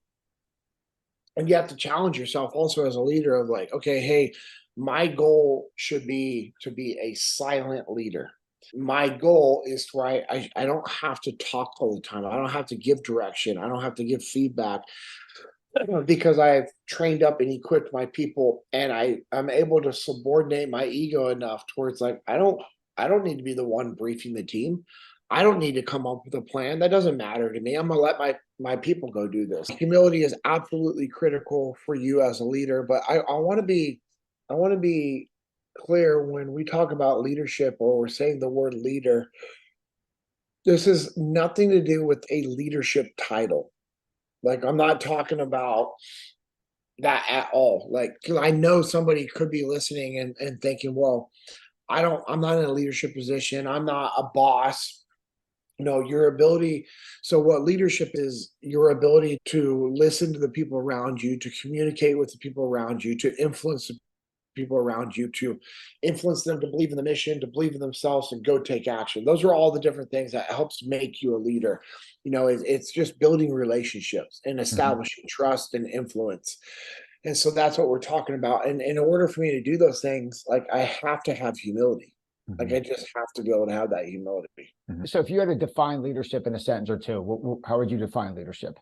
And you have to challenge yourself also as a leader of like, okay, hey, my goal should be to be a silent leader. My goal is to where I don't have to talk all the time. I don't have to give direction. I don't have to give feedback because I've trained up and equipped my people, and I'm able to subordinate my ego enough towards like I don't need to be the one briefing the team. I don't need to come up with a plan. That doesn't matter to me. I'm gonna let my people go do this. Humility is absolutely critical for you as a leader, but I want to be clear when we talk about leadership or we're saying the word leader. This is nothing to do with a leadership title. Like, I'm not talking about that at all. Like, because I know somebody could be listening and thinking, well, I'm not in a leadership position. I'm not a boss. No, your ability. So what leadership is, your ability to listen to the people around you, to communicate with the people around you, to influence the people around you, to influence them to believe in the mission, to believe in themselves and go take action. Those are all the different things that helps make you a leader. It's just building relationships and establishing trust and influence. And so that's what we're talking about. And in order for me to do those things, like, I have to have humility. Like, I just have to be able to have that humility. So if you had to define leadership in a sentence or two, how would you define leadership?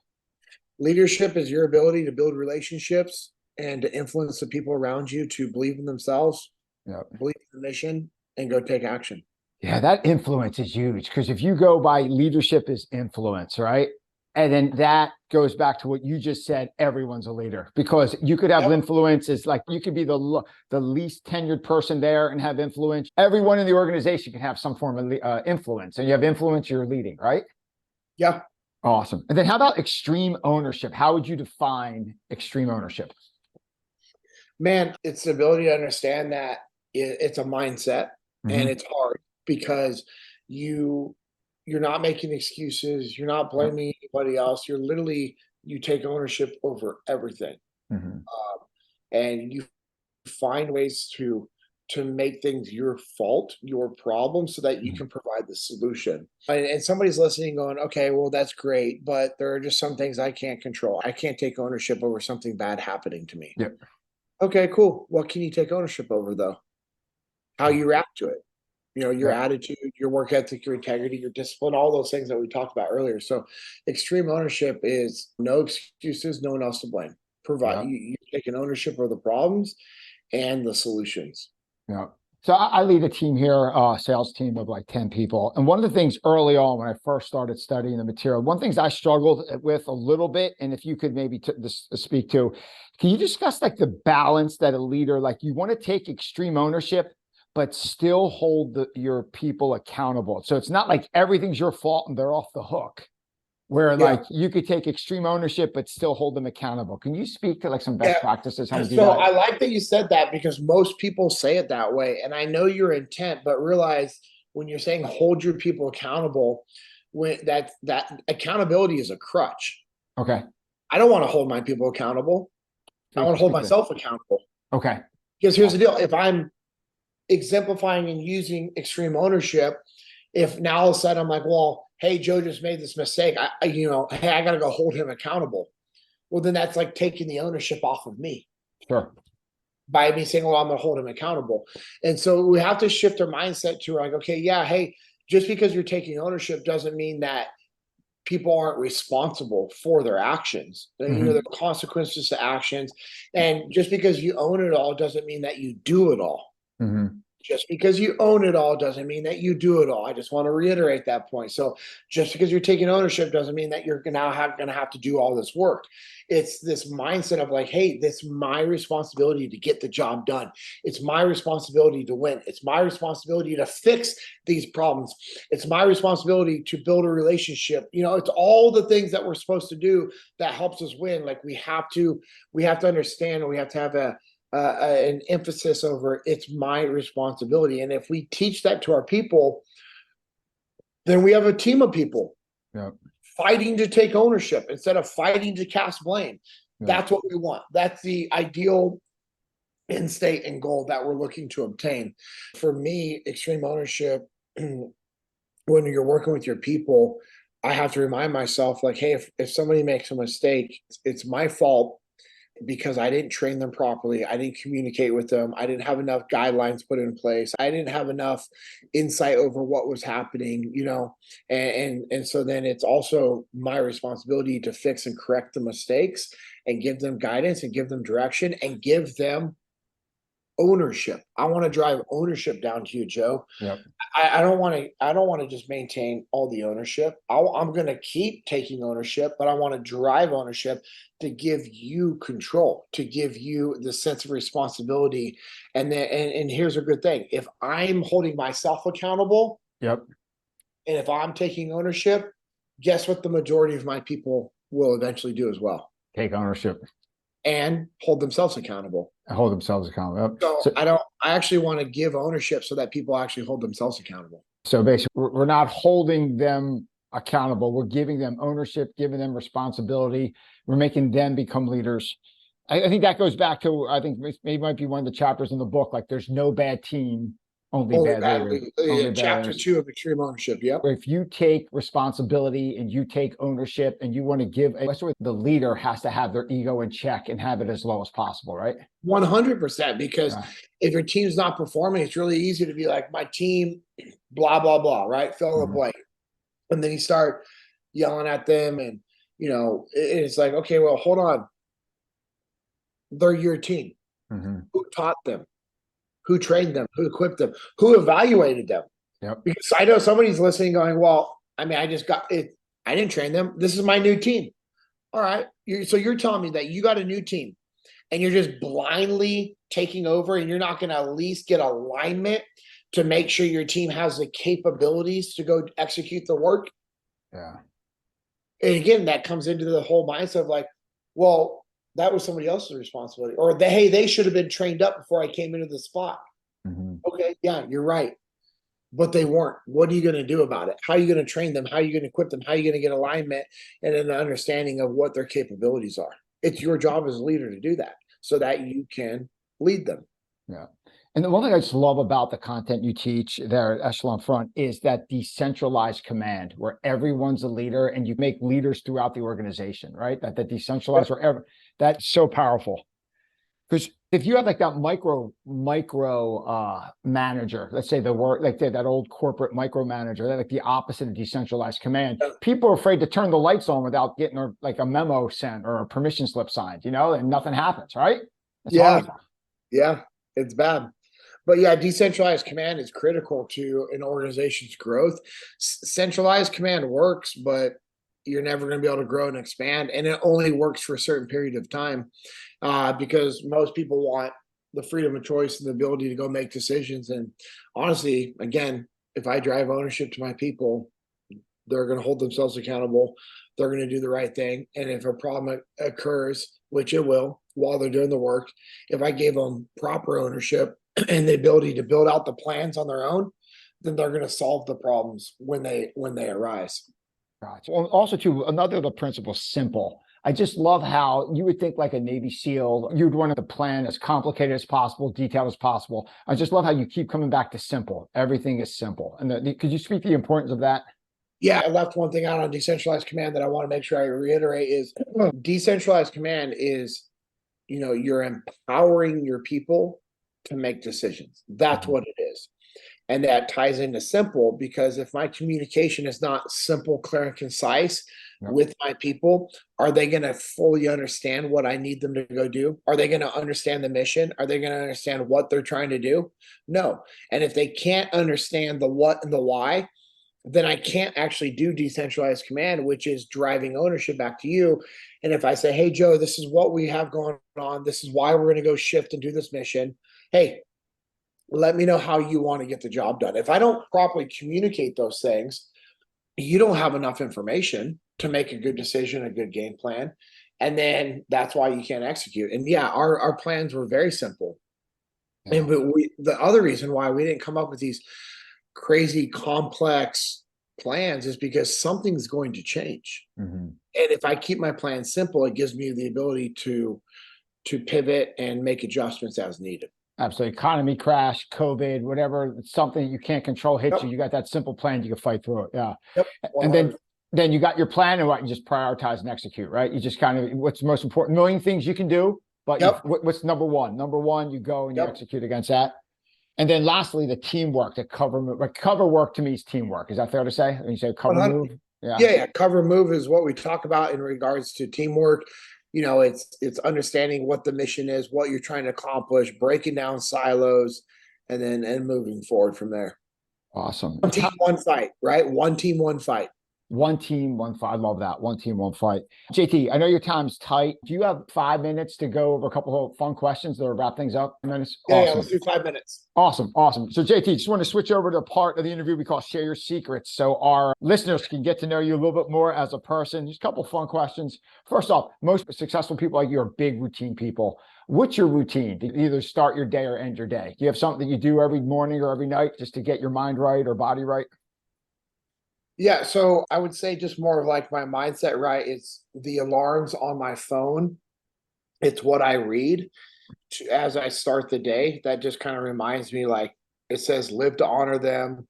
Leadership is your ability to build relationships and to influence the people around you to believe in themselves, believe in the mission, and go take action. Yeah, that influence is huge, because if you go by leadership is influence, right? And then that goes back to what you just said, everyone's a leader, because you could have influence as like, you could be the least tenured person there and have influence. Everyone in the organization can have some form of influence, and you have influence, you're leading, right? Yeah. Awesome. And then how about extreme ownership? How would you define extreme ownership? Man, it's the ability to understand that it's a mindset, and it's hard because you're not making excuses. You're not blaming anybody else. You take ownership over everything. And you find ways to make things your fault, your problem, so that you can provide the solution. And somebody's listening going, okay, well, that's great, but there are just some things I can't control. I can't take ownership over something bad happening to me. Yep. Okay, cool. What can you take ownership over, though? How you react to it. Your attitude, your work ethic, your integrity, your discipline, all those things that we talked about earlier. So extreme ownership is no excuses, no one else to blame. You're taking ownership of the problems and the solutions. Yeah. So I lead a team here, a sales team of like 10 people. And one of the things early on when I first started studying the material, one of the things I struggled with a little bit, and if you could maybe speak to, can you discuss like the balance that a leader, like you want to take extreme ownership, but still hold your people accountable. So it's not like everything's your fault and they're off the hook, where like you could take extreme ownership, but still hold them accountable. Can you speak to like some best practices? How to do that? I like that you said that, because most people say it that way. And I know your intent, but realize when you're saying hold your people accountable, when that accountability is a crutch. Okay. I don't want to hold my people accountable. I want to hold myself accountable. Okay. Because here's the deal. If I'm exemplifying and using extreme ownership, if now all of a sudden I'm like, well, hey, Joe just made this mistake, hey, I got to go hold him accountable. Well, then that's like taking the ownership off of me. Sure. By me saying, well, I'm going to hold him accountable. And so we have to shift our mindset to like, okay, yeah, hey, just because you're taking ownership doesn't mean that people aren't responsible for their actions. There are consequences to actions. And just because you own it all doesn't mean that you do it all. Just because you own it all doesn't mean that you do it all. I just want to reiterate that point. So just because you're taking ownership doesn't mean that you're now going to have to do all this work. It's this mindset of like, hey, it's my responsibility to get the job done. It's my responsibility to win. It's my responsibility to fix these problems. It's my responsibility to build a relationship. It's all the things that we're supposed to do that helps us win. Like, we have to understand, and we have to have an emphasis over it's my responsibility. And if we teach that to our people, then we have a team of people fighting to take ownership instead of fighting to cast blame. That's what we want. That's the ideal end state and goal that we're looking to obtain. For me, extreme ownership, when you're working with your people, I have to remind myself like, hey, if somebody makes a mistake, it's my fault. because I didn't train them properly. I didn't communicate with them. I didn't have enough guidelines put in place. I didn't have enough insight over what was happening, and so then it's also my responsibility to fix and correct the mistakes and give them guidance and give them direction and give them ownership. I want to drive ownership down to you, Joe. Yep. I don't want to just maintain all the ownership. I'm going to keep taking ownership, but I want to drive ownership to give you control, to give you the sense of responsibility. And then, and here's a good thing. If I'm holding myself accountable, Yep. and if I'm taking ownership, guess what the majority of my people will eventually do as well? Take ownership. And hold themselves accountable. Hold themselves accountable. So I actually want to give ownership so that people actually hold themselves accountable. So basically, we're not holding them accountable. We're giving them ownership, giving them responsibility. We're making them become leaders. I think that goes back to, I think maybe might be one of the chapters in the book, like there's no bad team, only bad leaders. Chapter 2 of Extreme Ownership. Yep. If you take responsibility and you take ownership and you want to give, the leader has to have their ego in check and have it as low as possible, right? 100%. Because if your team's not performing, it's really easy to be like, my team, blah, blah, blah, right? Fill in the blank. And then you start yelling at them and, it's like, okay, well, hold on. They're your team. Who taught them? Who trained them? Who equipped them? Who evaluated them? Yep. Because I know somebody's listening going, well, I mean, I just got it. I didn't train them. This is my new team. All right. So you're telling me that you got a new team and you're just blindly taking over and you're not going to at least get alignment to make sure your team has the capabilities to go execute the work? Yeah. And again, that comes into the whole mindset of like, well, that was somebody else's responsibility, or they should have been trained up before I came into the spot. Okay, yeah, you're right, but they weren't. What are you going to do about it? How are you going to train them? How are you going to equip them? How are you going to get alignment and an understanding of what their capabilities are? It's your job as a leader to do that so that you can lead them. Yeah. And the one thing I just love about the content you teach there at Echelon Front is that decentralized command where everyone's a leader and you make leaders throughout the organization, right? That decentralized wherever. That's so powerful. Because if you have like that micro manager, let's say that old corporate micromanager, like the opposite of decentralized command, people are afraid to turn the lights on without getting like a memo sent or a permission slip signed, and nothing happens, right? It's horrible. Yeah, it's bad. But yeah, decentralized command is critical to an organization's growth. Centralized command works, but you're never going to be able to grow and expand. And it only works for a certain period of time because most people want the freedom of choice and the ability to go make decisions. And honestly, again, if I drive ownership to my people, they're going to hold themselves accountable. They're going to do the right thing. And if a problem occurs, which it will, while they're doing the work, if I gave them proper ownership and the ability to build out the plans on their own, then they're going to solve the problems when they arise. Gotcha. Well, also too, another of the principles, simple. I just love how you would think like a Navy SEAL, you'd want the plan as complicated as possible, detailed as possible. I just love how you keep coming back to simple. Everything is simple. And could you speak to the importance of that? Yeah, I left one thing out on decentralized command that I want to make sure I reiterate is decentralized command is, you're empowering your people to make decisions. That's what it is. And that ties into simple, because if my communication is not simple, clear, and concise with my people, are they going to fully understand what I need them to go do? Are they going to understand the mission? Are they going to understand what they're trying to do? No. And if they can't understand the what and the why, then I can't actually do decentralized command, which is driving ownership back to you. And if I say, hey, Joe, this is what we have going on. This is why we're going to go shift and do this mission. Hey, let me know how you want to get the job done. If I don't properly communicate those things, you don't have enough information to make a good decision, a good game plan. And then that's why you can't execute. And yeah, our plans were very simple. Yeah. And but the other reason why we didn't come up with these crazy complex plans is because something's going to change. And if I keep my plan simple, it gives me the ability to pivot and make adjustments as needed. Absolutely. Economy crash, COVID, whatever, something you can't control hits you. You got that simple plan, you can fight through it. Yeah. And then you got your plan and what you just prioritize and execute, right? You just kind of, what's the most important? Million things you can do, but Yep. what's number one? Number one, you go and you Yep. execute against that. And then lastly, the teamwork, the cover work to me is teamwork. Is that fair to say? When you say cover 100 move? Yeah. Yeah, cover move is what we talk about in regards to teamwork. You know, it's understanding what the mission is, what you're trying to accomplish, breaking down silos, and moving forward from there. Awesome. One team, one fight, right? One team, one fight. One team, one fight. I love that. One team, one fight. JT, I know your time's tight. Do you have 5 minutes to go over a couple of fun questions that will wrap things up? Minutes? Yeah, Awesome. yeah, let's do 5 minutes. Awesome. Awesome. So JT, just want to switch over to a part of the interview we call Share Your Secrets. So our listeners can get to know you a little bit more as a person. Just a couple of fun questions. First off, most successful people like you are big routine people. What's your routine to either start your day or end your day? Do you have something that you do every morning or every night just to get your mind right or body right? Yeah, so I would say just more of like my mindset, right? It's the alarms on my phone. It's what I read as I start the day. That just kind of reminds me, like it says, live to honor them,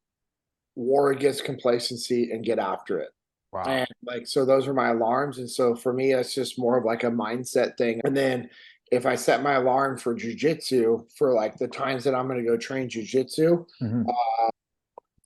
war against complacency, and get after it. Wow. And like, so those are my alarms. And so for me, it's just more of like a mindset thing. And then if I set my alarm for jujitsu for like the times that I'm going to go train jujitsu, Mhm.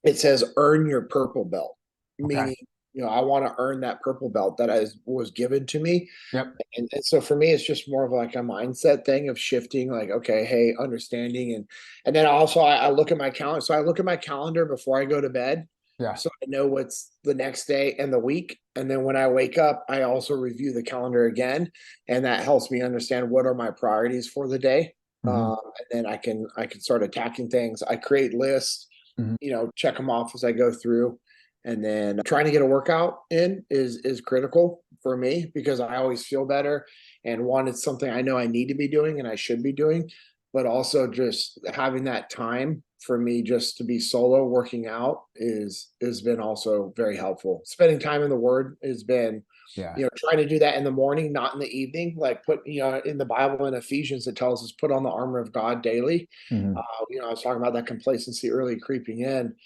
it says earn your purple belt, Okay. meaning, you know, I want to earn that purple belt that was given to me. Yep. And so for me, it's just more of like a mindset thing of shifting, like, okay, hey, understanding. And then also I look at my calendar. So I look at my calendar before I go to bed. Yeah. So I know what's the next day and the week. And then when I wake up, I also review the calendar again. And that helps me understand what are my priorities for the day. Mhm. And then I can start attacking things. I create lists, Mhm. you know, check them off as I go through. And then trying to get a workout in is critical for me because I always feel better. And one, it's something I know I need to be doing and I should be doing, but also just having that time for me just to be solo working out has been also very helpful. Spending time in the Word has been, Yeah. you know, trying to do that in the morning, not in the evening. Like put, you know, in the Bible in Ephesians, it tells us put on the armor of God daily. Mhm. You know, I was talking about that complacency early creeping in.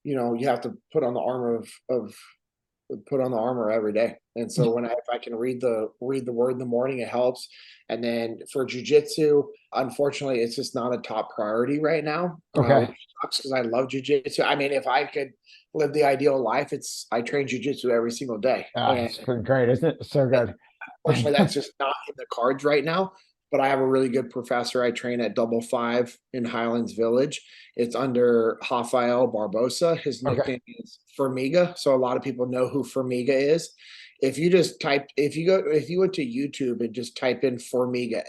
You know, you have to put on the armor of put on the armor every day. And so if I can read the word in the morning, it helps. And then for jujitsu, unfortunately, it's just not a top priority right now. Okay. Which sucks because I love jujitsu. I mean, if I could live the ideal life, I train jujitsu every single day. And It's pretty great, isn't it? So good. unfortunately, that's just not in the cards right now. But I have a really good professor. I train at Double Five in Highlands Village. It's under Rafael Barbosa. His Okay. nickname is Formiga. So a lot of people know who Formiga is. If you went to YouTube and just type in Formiga,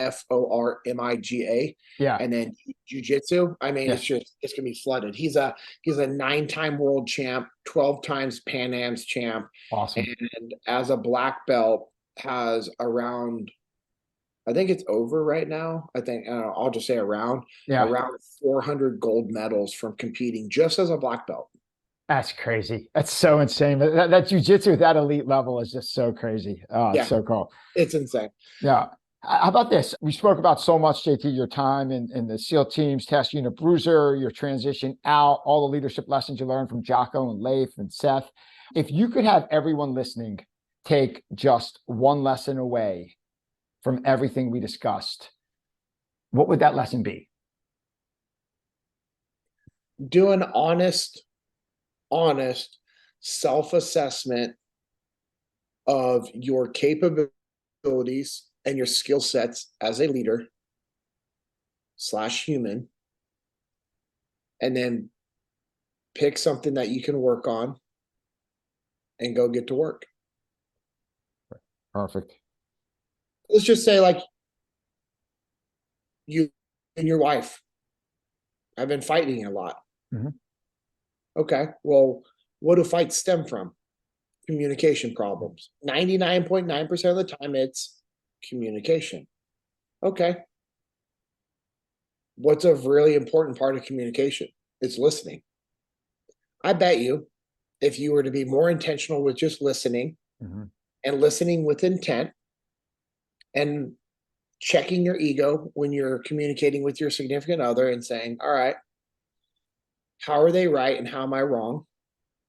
Formiga, Yeah. and then jujitsu, I mean, Yeah. it's gonna be flooded. He's a 9-time world champ, 12 times Pan Am's champ, Awesome. and as a black belt has around, I think it's over right now. I think I'll just say around Yeah. 400 gold medals from competing just as a black belt. That's crazy. That's so insane. That jujitsu at that elite level is just so crazy. Oh, it's Yeah, so cool. it's insane. Yeah. How about this? We spoke about so much, JT, your time in the SEAL teams, task unit Bruiser, your transition out, all the leadership lessons you learned from Jocko and Leif and Seth. If you could have everyone listening take just one lesson away from everything we discussed, what would that lesson be? Do an honest self-assessment of your capabilities and your skill sets as a leader / human, and then pick something that you can work on and go get to work. Perfect. Let's just say like you and your wife have been fighting a lot. Mhm. Okay, well, what do fights stem from? Communication problems. 99.9% of the time, it's communication. Okay. What's a really important part of communication? It's listening. I bet you if you were to be more intentional with just listening Mhm. and listening with intent and checking your ego when you're communicating with your significant other and saying, all right, how are they right and how am I wrong?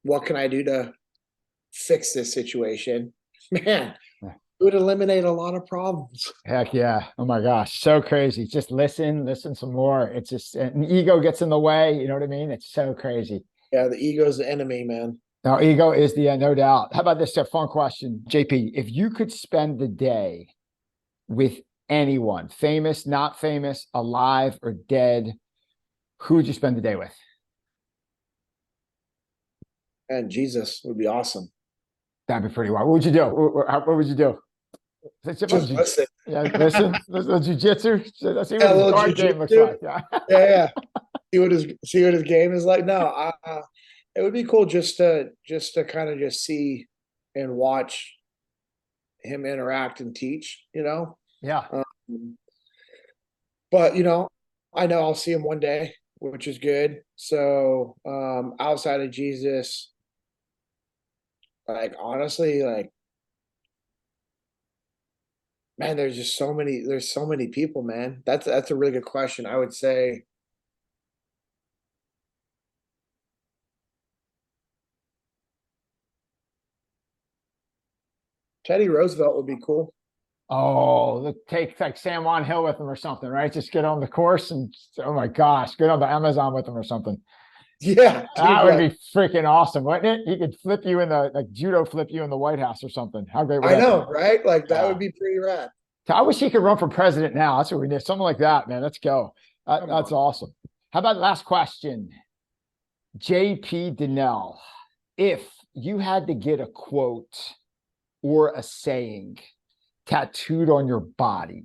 What can I do to fix this situation? Man, Yeah. It would eliminate a lot of problems. Heck yeah. Oh my gosh. So crazy. Just listen some more. It's just an ego gets in the way. You know what I mean? It's so crazy. Yeah, the ego's the enemy, man. Now, ego is the end, no doubt. How about this? A fun question. JP, if you could spend the day with anyone, famous, not famous, alive or dead, who would you spend the day with? And Jesus would be awesome. That'd be pretty wild. What would you do? What would you do? Just listen. Yeah, listen. Jiu-jitsu. Let's see what Yeah, a his little guard game looks jiu-jitsu. like. Yeah. Yeah. See what his game is like. No, it would be cool just to kind of just see and watch him interact and teach, you know. Yeah. But I know I'll see him one day, which is good. So outside of Jesus, like honestly, like man, there's so many people, man. That's a really good question. I would say Teddy Roosevelt would be cool. Oh, take like San Juan Hill with him or something, right? Just get on the course and oh my gosh, get on the Amazon with him or something. Yeah, that would be freaking awesome, wouldn't it? He could flip you in the judo flip you in the White House or something. How great would I that know, be? right? Like that would be pretty rad. I wish he could run for president now. That's what we need. Something like that, man. Let's go. That's awesome. How about last question? JP Dinnell, if you had to get a quote or a saying tattooed on your body,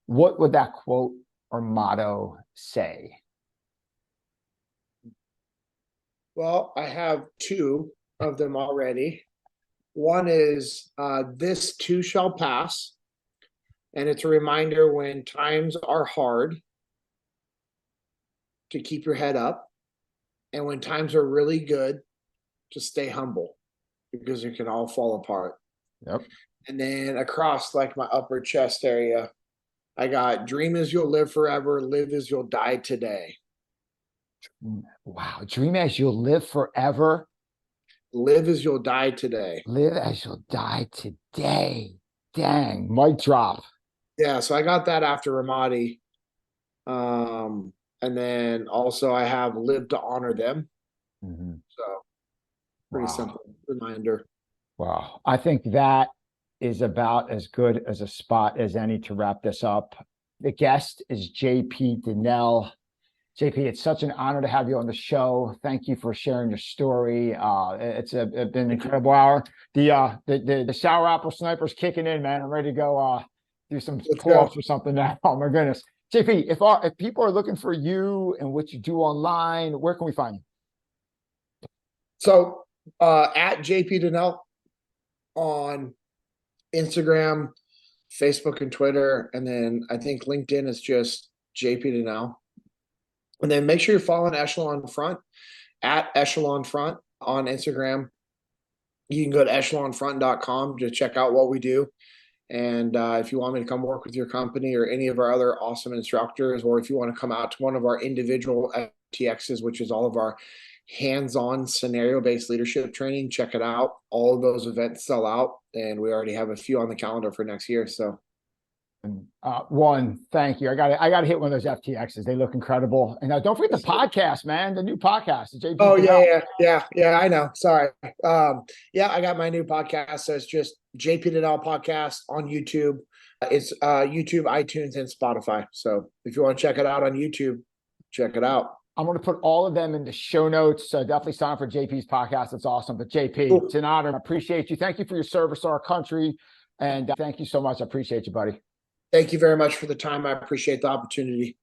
what would that quote or motto say? Well, I have two of them already. One is this too shall pass. And it's a reminder when times are hard to keep your head up. And when times are really good, to stay humble because it can all fall apart. Yep. And then across like my upper chest area, I got dream as you'll live forever, live as you'll die today. Wow. Dream as you'll live forever. Live as you'll die today. Live as you'll die today. Dang. Mic drop. Yeah. So I got that after Ramadi. And then also I have live to honor them. Mm-hmm. So pretty simple reminder. Wow. I think that is about as good as a spot as any to wrap this up. The guest is JP Dinnell. JP, it's such an honor to have you on the show. Thank you for sharing your story. It's been an incredible hour. The sour apple sniper's kicking in, man. I'm ready to go do some pull-ups or something now. Oh my goodness. JP, if people are looking for you and what you do online, where can we find you? So at JP Dinnell on Instagram, Facebook, and Twitter. And then I think LinkedIn is just JP Dinnell. And then make sure you're following Echelon Front at Echelon Front on Instagram. You can go to echelonfront.com to check out what we do. And if you want me to come work with your company or any of our other awesome instructors, or if you want to come out to one of our individual FTXs, which is all of our hands-on scenario-based leadership training, check it out. All of those events sell out, and we already have a few on the calendar for next year. So thank you. I got to hit one of those FTXs. They look incredible. And don't forget the podcast, man. The new podcast. The JP yeah. I know. Sorry. I got my new podcast. So it's just JP Dinnell podcast on YouTube. It's YouTube, iTunes, and Spotify. So if you want to check it out on YouTube, check it out. I'm going to put all of them in the show notes. So definitely sign up for JP's podcast. It's awesome. But JP, It's an honor. I appreciate you. Thank you for your service to our country. And thank you so much. I appreciate you, buddy. Thank you very much for the time. I appreciate the opportunity.